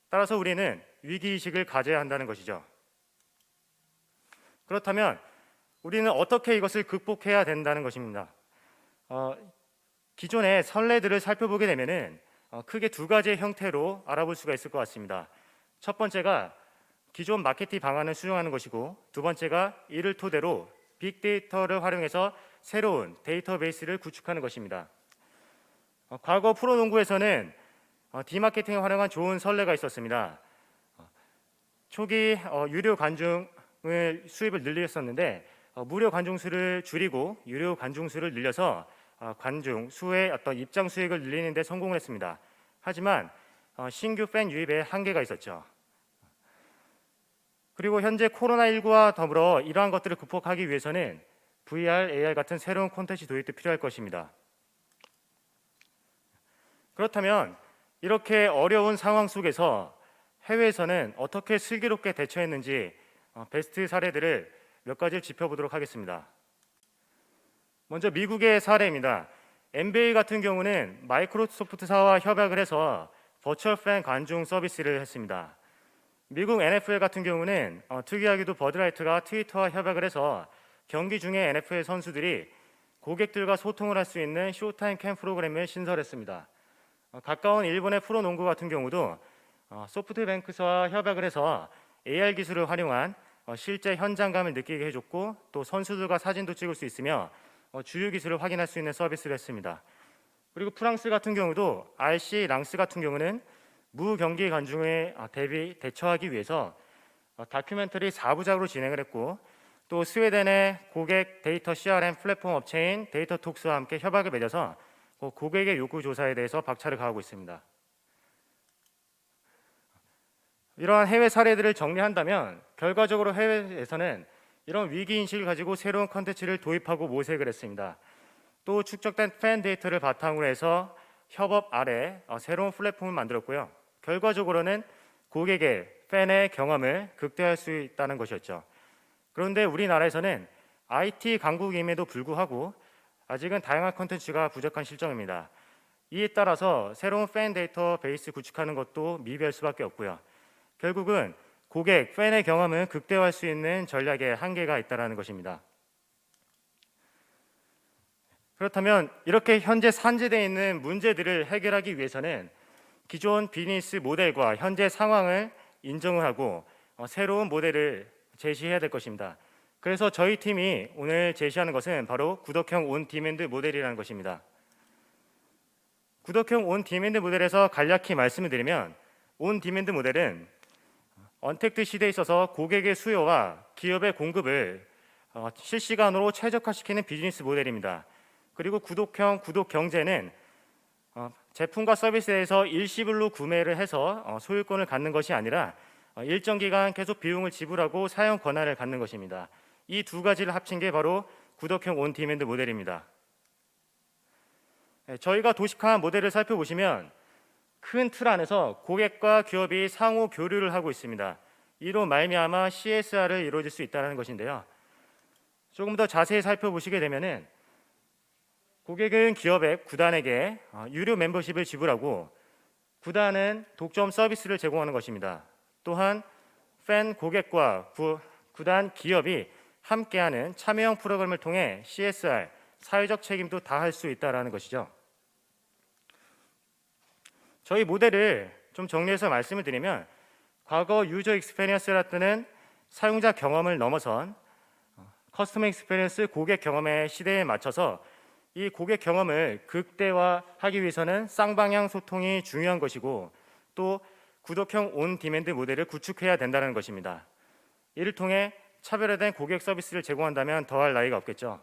따라서 우리는 위기의식을 가져야 한다는 것이죠. 그렇다면 우리는 어떻게 이것을 극복해야 된다는 것입니다. 기존의 선례들을 살펴보게 되면은 크게 두 가지의 형태로 알아볼 수가 있을 것 같습니다. 첫 번째가 기존 마케팅 방안을 수정하는 것이고, 두 번째가 이를 토대로 빅데이터를 활용해서 새로운 데이터베이스를 구축하는 것입니다. 과거 프로농구에서는 디마케팅을 활용한 좋은 선례가 있었습니다. 초기 유료 관중을 수입을 늘렸었는데 무료 관중 수를 줄이고 유료 관중 수를 늘려서 관중 수의 어떤 입장 수익을 늘리는 데 성공을 했습니다. 하지만 신규 팬 유입에 한계가 있었죠. 그리고 현재 코로나19와 더불어 이러한 것들을 극복하기 위해서는 VR, AR 같은 새로운 콘텐츠 도입도 필요할 것입니다. 그렇다면 이렇게 어려운 상황 속에서 해외에서는 어떻게 슬기롭게 대처했는지 베스트 사례들을 몇 가지를 짚어보도록 하겠습니다. 먼저 미국의 사례입니다. NBA 같은 경우는 마이크로소프트사와 협약을 해서 버추얼 팬 관중 서비스를 했습니다. 미국 NFL 같은 경우는 특이하게도 버드라이트가 트위터와 협약을 해서 경기 중에 NFL 선수들이 고객들과 소통을 할 수 있는 쇼타임 캠 프로그램을 신설했습니다. 가까운 일본의 프로농구 같은 경우도 소프트뱅크와 협약을 해서 AR 기술을 활용한 실제 현장감을 느끼게 해줬고, 또 선수들과 사진도 찍을 수 있으며 주요 기술을 확인할 수 있는 서비스를 했습니다. 그리고 프랑스 같은 경우도 RC 랑스 같은 경우는 무경기 관중에 대처하기 위해서 다큐멘터리 4부작으로 진행을 했고, 또 스웨덴의 고객 데이터 CRM 플랫폼 업체인 데이터톡스와 함께 협약을 맺어서 고객의 요구 조사에 대해서 박차를 가하고 있습니다. 이러한 해외 사례들을 정리한다면 결과적으로 해외에서는 이런 위기 인식을 가지고 새로운 컨텐츠를 도입하고 모색을 했습니다. 또 축적된 팬 데이터를 바탕으로 해서 협업 아래 새로운 플랫폼을 만들었고요. 결과적으로는 고객의 팬의 경험을 극대화할 수 있다는 것이었죠. 그런데 우리나라에서는 IT 강국임에도 불구하고 아직은 다양한 콘텐츠가 부족한 실정입니다. 이에 따라서 새로운 팬 데이터 베이스 구축하는 것도 미비할 수밖에 없고요. 결국은 고객, 팬의 경험을 극대화할 수 있는 전략에 한계가 있다는 것입니다. 그렇다면 이렇게 현재 산재되어 있는 문제들을 해결하기 위해서는 기존 비즈니스 모델과 현재 상황을 인정을 하고 새로운 모델을 제시해야 될 것입니다. 그래서 저희 팀이 오늘 제시하는 것은 바로 구독형 온 디맨드 모델이라는 것입니다. 구독형 온 디맨드 모델에서 간략히 말씀을 드리면, 온 디맨드 모델은 언택트 시대에 있어서 고객의 수요와 기업의 공급을 실시간으로 최적화시키는 비즈니스 모델입니다. 그리고 구독형 구독 경제는 제품과 서비스에서 일시불로 구매를 해서 소유권을 갖는 것이 아니라 일정 기간 계속 비용을 지불하고 사용 권한을 갖는 것입니다. 이 두 가지를 합친 게 바로 구독형 온 디맨드 모델입니다. 저희가 도식화한 모델을 살펴보시면 큰 틀 안에서 고객과 기업이 상호 교류를 하고 있습니다. 이로 말미암아 CSR을 이루어질 수 있다는 것인데요. 조금 더 자세히 살펴보시게 되면은 고객은 기업의 구단에게 유료 멤버십을 지불하고, 구단은 독점 서비스를 제공하는 것입니다. 또한 팬 고객과 구단 기업이 함께하는 참여형 프로그램을 통해 CSR 사회적 책임도 다할 수 있다는 것이죠. 저희 모델을 좀 정리해서 말씀을 드리면, 과거 유저 익스페리언스라는 사용자 경험을 넘어선 커스터머 익스페리언스 고객 경험의 시대에 맞춰서 이 고객 경험을 극대화하기 위해서는 쌍방향 소통이 중요한 것이고, 또 구독형 온 디맨드 모델을 구축해야 된다는 것입니다. 이를 통해 차별화된 고객 서비스를 제공한다면 더할 나위가 없겠죠.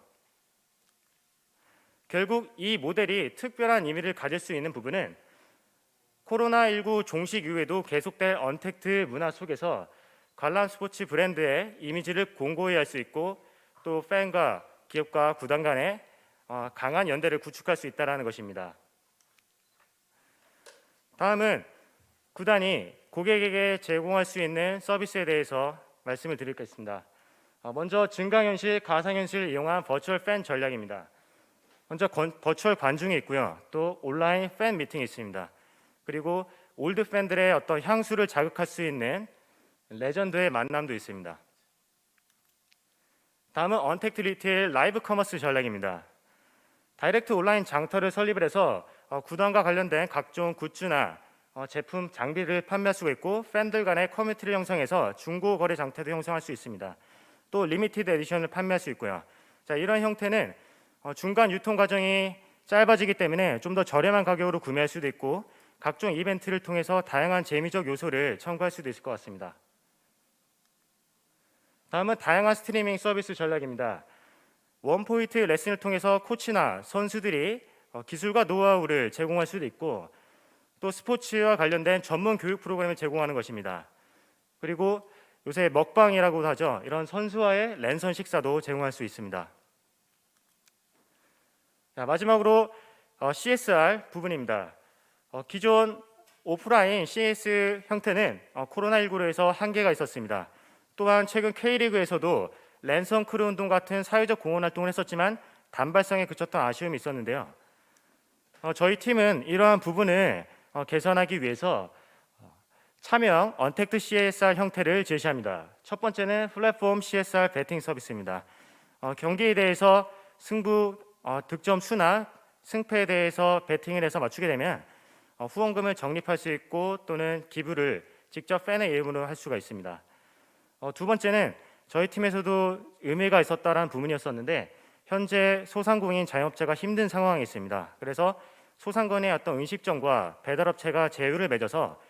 결국 이 모델이 특별한 의미를 가질 수 있는 부분은 코로나19 종식 이후에도 계속될 언택트 문화 속에서 관람 스포츠 브랜드의 이미지를 공고히 할 수 있고 또 팬과 기업과 구단 간의 강한 연대를 구축할 수 있다는 것입니다. 다음은 구단이 고객에게 제공할 수 있는 서비스에 대해서 말씀을 드리겠습니다. 먼저 증강현실, 가상현실을 이용한 버추얼 팬 전략입니다. 먼저 버추얼 관중이 있고요. 또 온라인 팬 미팅이 있습니다. 그리고 올드 팬들의 어떤 향수를 자극할 수 있는 레전드의 만남도 있습니다. 다음은 언택트 리테일 라이브 커머스 전략입니다. 다이렉트 온라인 장터를 설립을 해서 구단과 관련된 각종 굿즈나 제품, 장비를 판매할 수가 있고 팬들 간의 커뮤니티를 형성해서 중고 거래 장터도 형성할 수 있습니다. 또 리미티드 에디션을 판매할 수 있고요. 자, 이런 형태는 중간 유통 과정이 짧아지기 때문에 좀 더 저렴한 가격으로 구매할 수도 있고 각종 이벤트를 통해서 다양한 재미적 요소를 첨가할 수도 있을 것 같습니다. 다음은 다양한 스트리밍 서비스 전략입니다. 원포인트 레슨을 통해서 코치나 선수들이 기술과 노하우를 제공할 수도 있고 또 스포츠와 관련된 전문 교육 프로그램을 제공하는 것입니다. 그리고 요새 먹방이라고도 하죠. 이런 선수와의 랜선 식사도 제공할 수 있습니다. 자, 마지막으로 CSR 부분입니다. 기존 오프라인 CS 형태는 코로나19로 해서 한계가 있었습니다. 또한 최근 K리그에서도 랜선 크루 운동 같은 사회적 공헌 활동을 했었지만 단발성에 그쳤던 아쉬움이 있었는데요. 저희 팀은 이러한 부분을 개선하기 위해서 차명 언택트 CSR 형태를 제시합니다. 첫 번째는 플랫폼 CSR 베팅 서비스입니다. 경기에 대해서 승부 득점 수나 승패에 대해서 베팅을 해서 맞추게 되면 후원금을 적립할 수 있고 또는 기부를 직접 팬의 이름으로 할 수가 있습니다. 두 번째는 저희 팀에서도 의미가 있었다라는 부분이었었는데 현재 소상공인 자영업자가 힘든 상황에 있습니다. 그래서 소상공인의 어떤 음식점과 배달업체가 제휴를 맺어서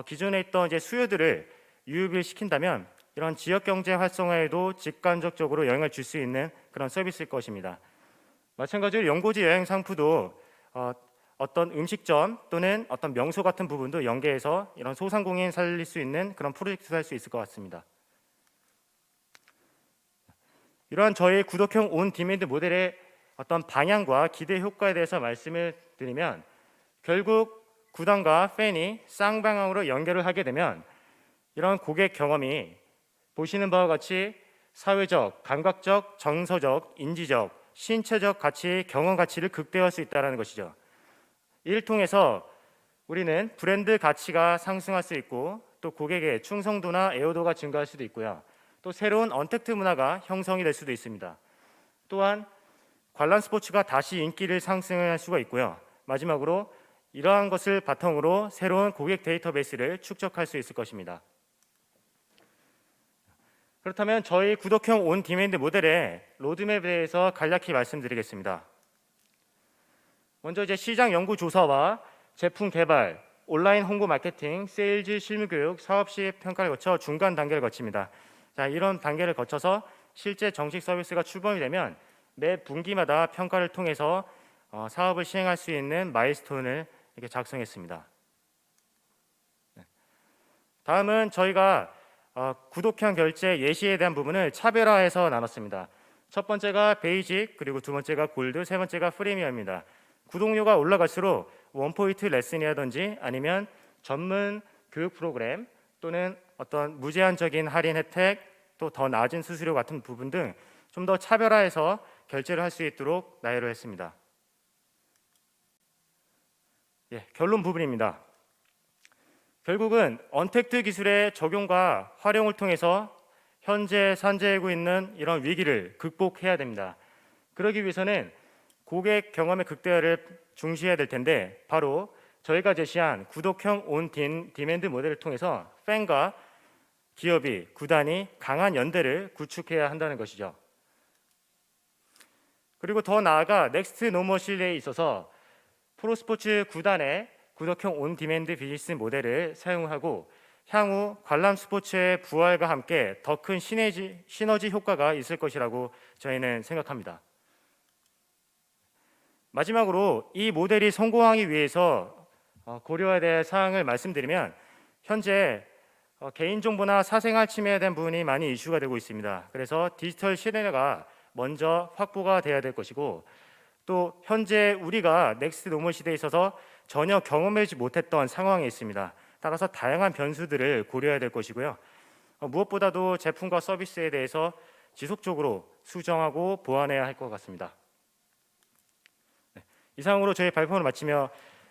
기존에 있던 이제 수요들을 유입을 시킨다면 이런 지역 경제 활성화에도 직간접적으로 영향을 줄 수 있는 그런 서비스일 것입니다. 마찬가지로 연고지 여행 상품도 어떤 음식점 또는 어떤 명소 같은 부분도 연계해서 이런 소상공인 살릴 수 있는 그런 프로젝트를 할 수 있을 것 같습니다. 이러한 저희 구독형 온 디맨드 모델의 어떤 방향과 기대 효과에 대해서 말씀을 드리면 결국 구단과 팬이 쌍방향으로 연결을 하게 되면 이런 고객 경험이 보시는 바와 같이 사회적, 감각적, 정서적, 인지적, 신체적 가치, 경험 가치를 극대화할 수 있다는 것이죠. 이를 통해서 우리는 브랜드 가치가 상승할 수 있고 또 고객의 충성도나 애호도가 증가할 수도 있고요. 또 새로운 언택트 문화가 형성이 될 수도 있습니다. 또한 관람 스포츠가 다시 인기를 상승할 수가 있고요. 마지막으로 이러한 것을 바탕으로 새로운 고객 데이터베이스를 축적할 수 있을 것입니다. 그렇다면 저희 구독형 온 디맨드 모델의 로드맵에 대해서 간략히 말씀드리겠습니다. 먼저 이제 시장 연구 조사와 제품 개발, 온라인 홍보 마케팅, 세일즈 실무 교육, 사업 시행 평가를 거쳐 중간 단계를 거칩니다. 자, 이런 단계를 거쳐서 실제 정식 서비스가 출범이 되면 매 분기마다 평가를 통해서 사업을 시행할 수 있는 마일스톤을 이렇게 작성했습니다. 다음은 저희가 구독형 결제 예시에 대한 부분을 차별화해서 나눴습니다. 첫 번째가 베이직, 그리고 두 번째가 골드, 세 번째가 프리미엄입니다. 구독료가 올라갈수록 원포인트 레슨이라든지 아니면 전문 교육 프로그램 또는 어떤 무제한적인 할인 혜택 또 더 낮은 수수료 같은 부분 등 좀 더 차별화해서 결제를 할 수 있도록 나열을 했습니다. 결론 부분입니다. 결국은 언택트 기술의 적용과 활용을 통해서 현재 산재하고 있는 이런 위기를 극복해야 됩니다. 그러기 위해서는 고객 경험의 극대화를 중시해야 될 텐데 바로 저희가 제시한 구독형 온 디맨드 모델을 통해서 팬과 기업이, 구단이 강한 연대를 구축해야 한다는 것이죠. 그리고 더 나아가 넥스트 노멀 실내에 있어서 프로스포츠 구단의 구독형 온 디맨드 비즈니스 모델을 사용하고 향후 관람 스포츠의 부활과 함께 더 큰 시너지 효과가 있을 것이라고 저희는 생각합니다. 마지막으로 이 모델이 성공하기 위해서 고려해야 될 사항을 말씀드리면 현재 개인정보나 사생활 침해에 대한 부분이 많이 이슈가 되고 있습니다. 그래서 디지털 시대가 먼저 확보가 돼야 될 것이고 또 현재 우리가 넥스트 노멀 시대에 있어서 전혀 경험하지 못했던 상황에 있습니다. 따라서 다양한 변수들을 고려해야 될 것이고요. 무엇보다도 제품과 서비스에 대해서 지속적으로 수정하고 보완해야 할 것 같습니다. 이상으로 저희 발표를 마치며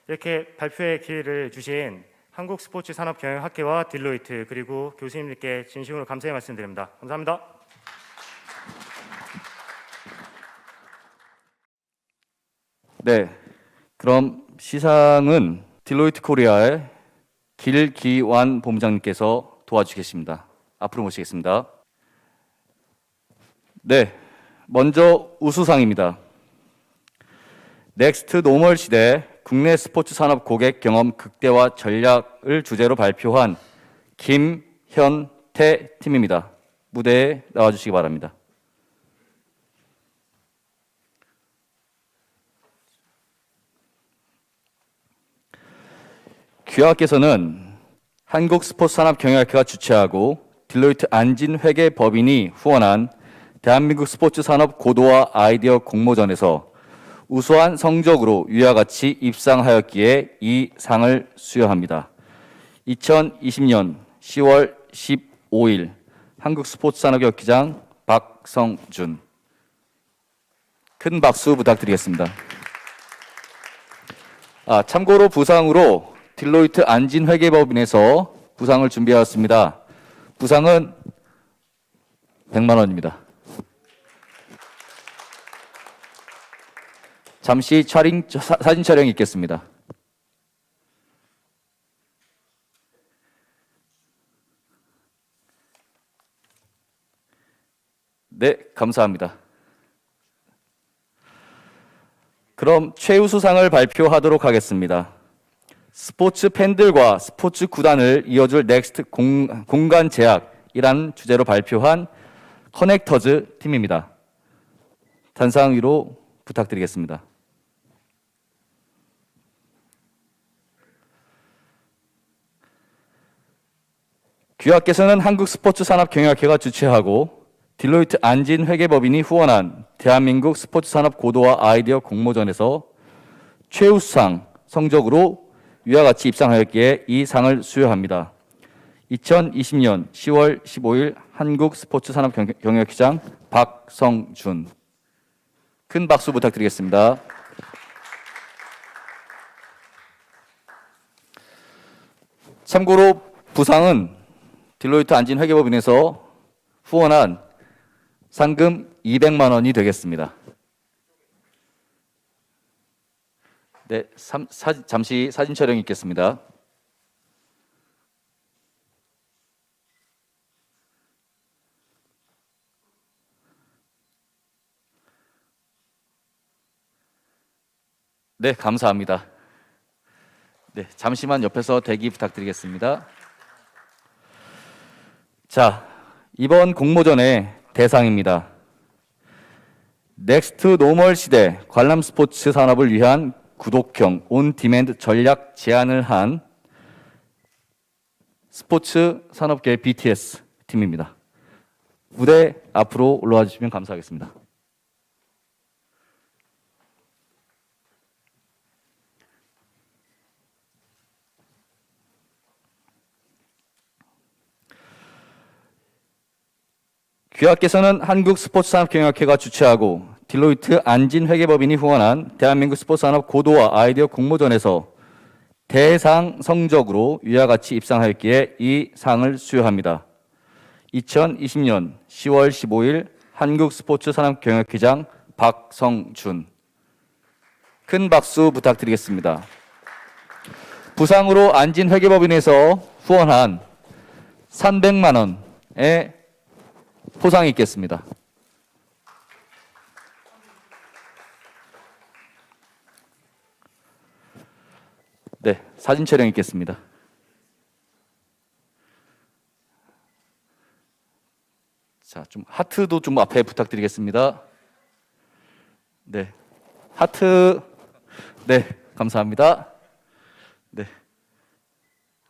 이렇게 발표의 기회를 주신 한국스포츠산업경영학회와 딜로이트 그리고 교수님들께 진심으로 감사의 말씀드립니다. 감사합니다. 네, 그럼 시상은 딜로이트 코리아의 길기완 본부장님께서 도와주시겠습니다. 앞으로 모시겠습니다. 네, 먼저 우수상입니다. 넥스트 노멀 시대 국내 스포츠 산업 고객 경험 극대화 전략을 주제로 발표한 김현태 팀입니다. 무대에 나와주시기 바랍니다. 귀하께서는 한국스포츠산업경영학회가 주최하고 딜로이트 안진회계법인이 후원한 대한민국 스포츠 산업 고도화 아이디어 공모전에서 우수한 성적으로 위와 같이 입상하였기에 이 상을 수여합니다. 2020년 10월 15일 한국스포츠산업경영기장 박성준. 큰 박수 부탁드리겠습니다. 참고로 부상으로 딜로이트 안진회계법인에서 부상을 준비하였습니다. 부상은 100만 원입니다. 잠시 사진 촬영이 있겠습니다. 네, 감사합니다. 그럼 최우수상을 발표하도록 하겠습니다. 스포츠 팬들과 스포츠 구단을 이어줄 넥스트 공간 제약이라는 주제로 발표한 커넥터즈 팀입니다. 단상 위로 부탁드리겠습니다. 귀하께서는 한국스포츠산업경영학회가 주최하고 딜로이트 안진회계법인이 후원한 대한민국 스포츠산업 고도화 아이디어 공모전에서 최우수상 성적으로 위와 같이 입상하였기에 이 상을 수여합니다. 2020년 10월 15일 한국스포츠산업경영학회장 박성준. 큰 박수 부탁드리겠습니다. 참고로 부상은 딜로이트 안진회계법인에서 후원한 상금 200만 원이 되겠습니다. 네, 잠시 사진 촬영이 있겠습니다. 네, 감사합니다. 네, 잠시만 옆에서 대기 부탁드리겠습니다. 자, 이번 공모전의 대상입니다. 넥스트 노멀 시대 관람 스포츠 산업을 위한 구독형 온디맨드 전략 제안을 한 스포츠 산업계 BTS 팀입니다. 무대 앞으로 올라와 주시면 감사하겠습니다. 귀하께서는 한국스포츠산업경영학회가 주최하고 딜로이트 안진회계법인이 후원한 대한민국 스포츠산업 고도화 아이디어 공모전에서 대상 성적으로 위와 같이 입상하였기에 이 상을 수여합니다. 2020년 10월 15일 한국스포츠산업경영학회장 박성준. 큰 박수 부탁드리겠습니다. 부상으로 안진회계법인에서 후원한 300만 원의 포상이 있겠습니다. 네, 사진 촬영 있겠습니다. 자, 좀 하트도 좀 앞에 부탁드리겠습니다. 네, 하트. 네, 감사합니다. 네.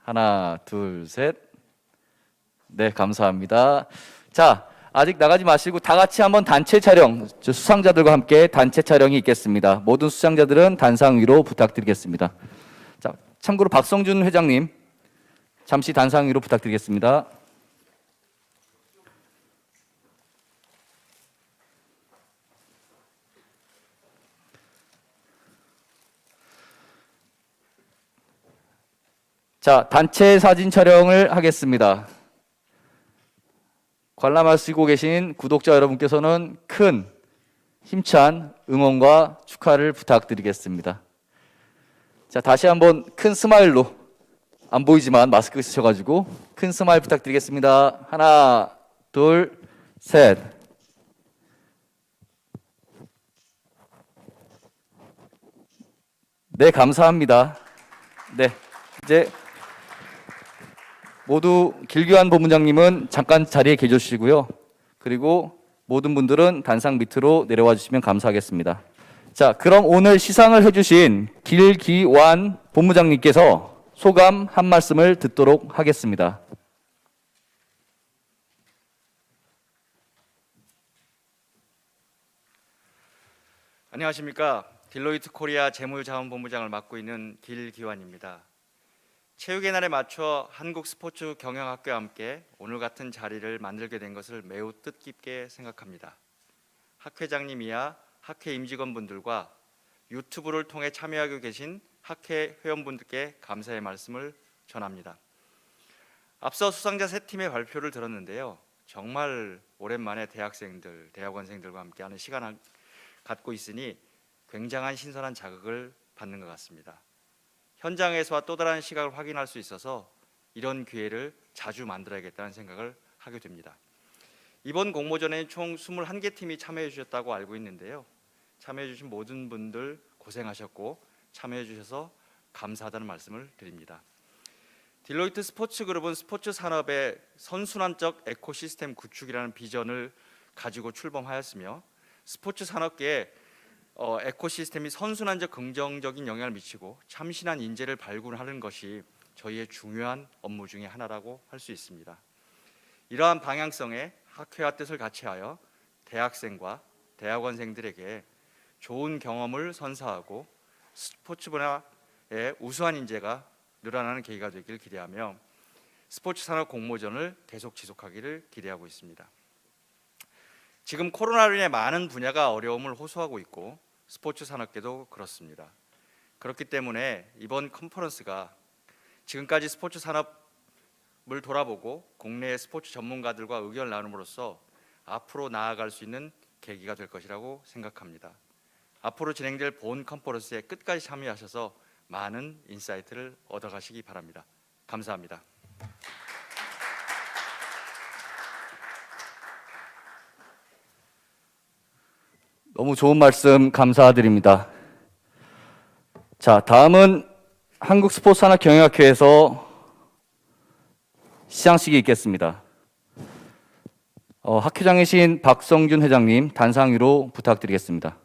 하나, 둘, 셋. 네, 감사합니다. 자, 아직 나가지 마시고 다 같이 한번 단체 촬영, 저 수상자들과 함께 단체 촬영이 있겠습니다. 모든 수상자들은 단상 위로 부탁드리겠습니다. 자, 참고로 박성준 회장님, 잠시 단상 위로 부탁드리겠습니다. 자, 단체 사진 촬영을 하겠습니다. 관람하시고 계신 구독자 여러분께서는 큰 힘찬 응원과 축하를 부탁드리겠습니다. 자, 다시 한번 큰 스마일로, 안 보이지만 마스크 쓰셔가지고 큰 스마일 부탁드리겠습니다. 하나, 둘, 셋. 네, 감사합니다. 네, 이제 모두 길규환 본부장님은 잠깐 자리에 계셔 주시고요. 그리고 모든 분들은 단상 밑으로 내려와 주시면 감사하겠습니다. 자, 그럼 오늘 시상을 해주신 길기환 본부장님께서 소감 한 말씀을 듣도록 하겠습니다. 안녕하십니까. 딜로이트 코리아 재무자원본부장을 맡고 있는 길기환입니다. 체육의 날에 맞춰 한국스포츠경영학교와 함께 오늘 같은 자리를 만들게 된 것을 매우 뜻깊게 생각합니다. 학회장님 이하 학회 임직원분들과 유튜브를 통해 참여하고 계신 학회 회원분들께 감사의 말씀을 전합니다. 앞서 수상자 세 팀의 발표를 들었는데요. 정말 오랜만에 대학생들, 대학원생들과 함께하는 시간을 갖고 있으니 굉장한 신선한 자극을 받는 것 같습니다. 현장에서와 또 다른 시각을 확인할 수 있어서 이런 기회를 자주 만들어야겠다는 생각을 하게 됩니다. 이번 공모전에는 총 21개 팀이 참여해 주셨다고 알고 있는데요. 참여해 주신 모든 분들 고생하셨고 참여해 주셔서 감사하다는 말씀을 드립니다. 딜로이트 스포츠그룹은 스포츠 산업의 선순환적 에코시스템 구축이라는 비전을 가지고 출범하였으며 스포츠 산업계에 에코시스템이 선순환적 긍정적인 영향을 미치고 참신한 인재를 발굴하는 것이 저희의 중요한 업무 중에 하나라고 할 수 있습니다. 이러한 방향성에 학회와 뜻을 같이하여 대학생과 대학원생들에게 좋은 경험을 선사하고 스포츠 분야의 우수한 인재가 늘어나는 계기가 되길 기대하며 스포츠 산업 공모전을 계속 지속하기를 기대하고 있습니다. 지금 코로나로 인해 많은 분야가 어려움을 호소하고 있고 스포츠 산업계도 그렇습니다. 그렇기 때문에 이번 컨퍼런스가 지금까지 스포츠 산업을 돌아보고 국내의 스포츠 전문가들과 의견을 나눔으로써 앞으로 나아갈 수 있는 계기가 될 것이라고 생각합니다. 앞으로 진행될 본 컨퍼런스에 끝까지 참여하셔서 많은 인사이트를 얻어가시기 바랍니다. 감사합니다. 너무 좋은 말씀 감사드립니다. 자, 다음은 한국스포츠산업경영학회에서 시상식이 있겠습니다. 학회장이신 박성준 회장님 단상 위로 부탁드리겠습니다.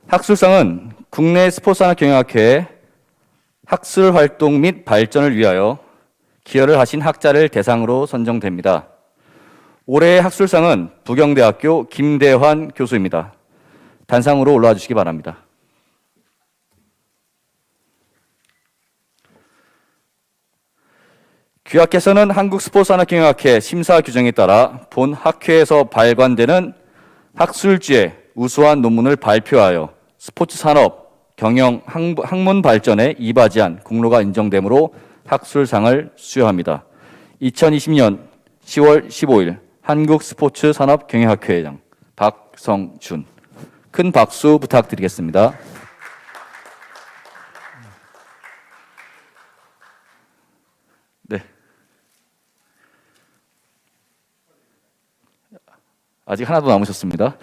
학술상은 국내 스포츠산업경영학회의 학술 활동 및 발전을 위하여 기여를 하신 학자를 대상으로 선정됩니다. 올해의 학술상은 부경대학교 김대환 교수입니다. 단상으로 올라와 주시기 바랍니다. 귀하께서는 한국스포츠산업경영학회 심사 규정에 따라 본 학회에서 발간되는 학술지의 우수한 논문을 발표하여 스포츠 산업 경영 학문 발전에 이바지한 공로가 인정되므로 학술상을 수여합니다. 2020년 10월 15일 한국스포츠산업경영학회장 박성준. 큰 박수 부탁드리겠습니다. 네. 아직 하나도 남으셨습니다.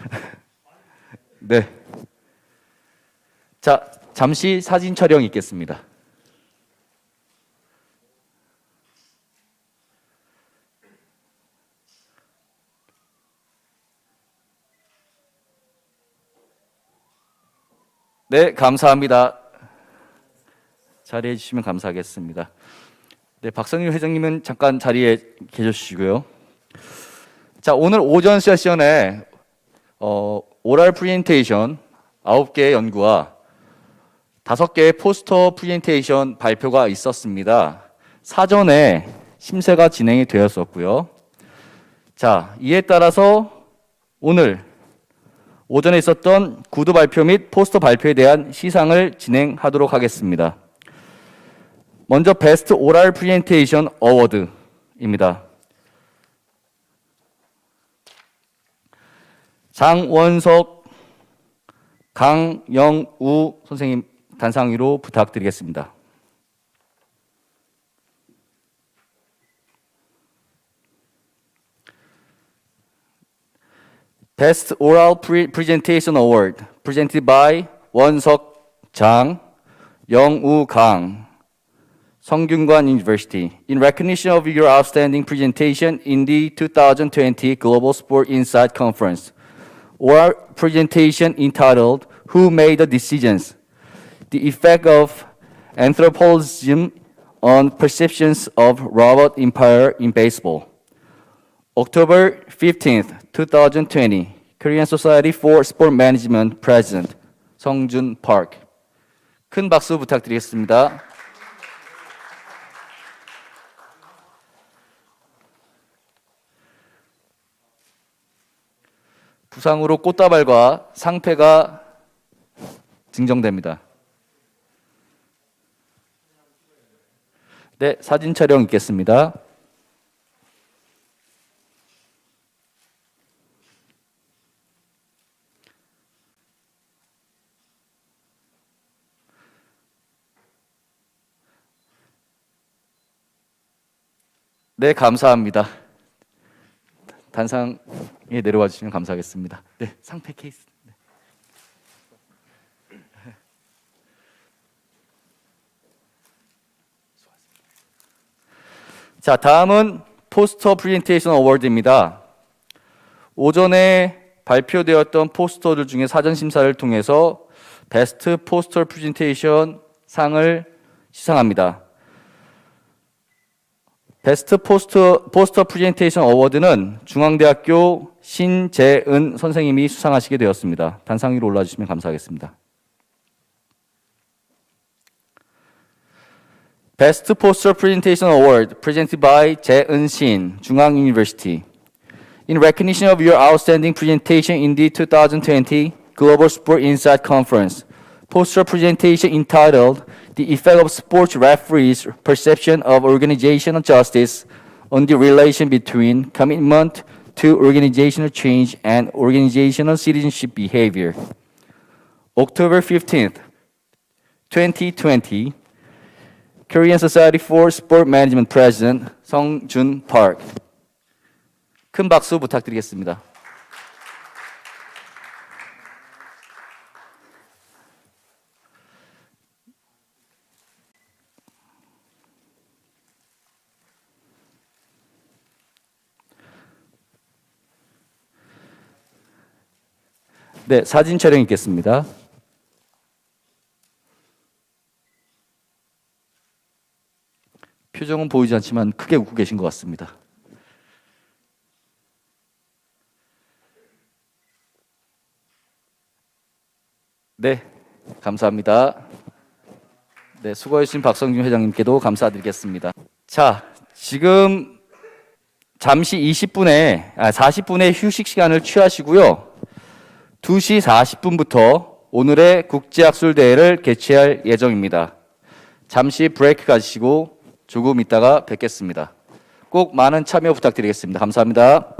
네. 자, 잠시 사진 촬영이 있겠습니다. 네, 감사합니다. 자리해 주시면 감사하겠습니다. 네, 박성윤 회장님은 잠깐 자리에 계셔 주시고요. 자, 오늘 오전 세션에 오랄 프레젠테이션 9개의 연구와 5개의 포스터 프레젠테이션 발표가 있었습니다. 사전에 심사가 진행이 되었었고요. 자, 이에 따라서 오늘 오전에 있었던 구두 발표 및 포스터 발표에 대한 시상을 진행하도록 하겠습니다. 먼저 베스트 오랄 프레젠테이션 어워드입니다. 장원석, 강영우 선생님 단상위로 부탁드리겠습니다. Best Oral Presentation Award presented by 원석 장, 영우 강, 성균관 University in recognition of your outstanding presentation in the 2020 Global Sport Insight Conference. Oral presentation entitled Who Made the Decisions? The Effect of Anthropologism on Perceptions of Robot Empire in Baseball. October 15th, 2020, Korean Society for Sport Management President, 성준 Park. 큰 박수 부탁드리겠습니다. 부상으로 꽃다발과 상패가 증정됩니다. 네, 사진 촬영 있겠습니다. 네, 감사합니다. 단상에 내려와 주시면 감사하겠습니다. 네, 상패 케이스. 네. 자, 다음은 포스터 프레젠테이션 어워드입니다. 오전에 발표되었던 포스터들 중에 사전 심사를 통해서 베스트 포스터 프레젠테이션 상을 시상합니다. 베스트 포스터 프레젠테이션 어워드는 중앙대학교 신재은 선생님이 수상하시게 되었습니다. 단상 위로 올라주시면 감사하겠습니다. Best Poster Presentation Award presented by 재은 신, 중앙 University. In recognition of your outstanding presentation in the 2020 Global Sport Insight Conference, poster presentation entitled The Effect of Sports Referees' Perception of Organizational Justice on the Relation Between Commitment to Organizational Change and Organizational Citizenship Behavior. October 15th, 2020, Korean Society for Sport Management President, 성준 Park. 큰 박수 부탁드리겠습니다. 네, 사진 촬영 있겠습니다. 표정은 보이지 않지만 크게 웃고 계신 것 같습니다. 네, 감사합니다. 네, 수고해주신 박성준 회장님께도 감사드리겠습니다. 자, 지금 잠시 40분의 휴식 시간을 취하시고요. 2시 40분부터 오늘의 국제학술대회를 개최할 예정입니다. 잠시 브레이크 가지시고 조금 있다가 뵙겠습니다. 꼭 많은 참여 부탁드리겠습니다. 감사합니다.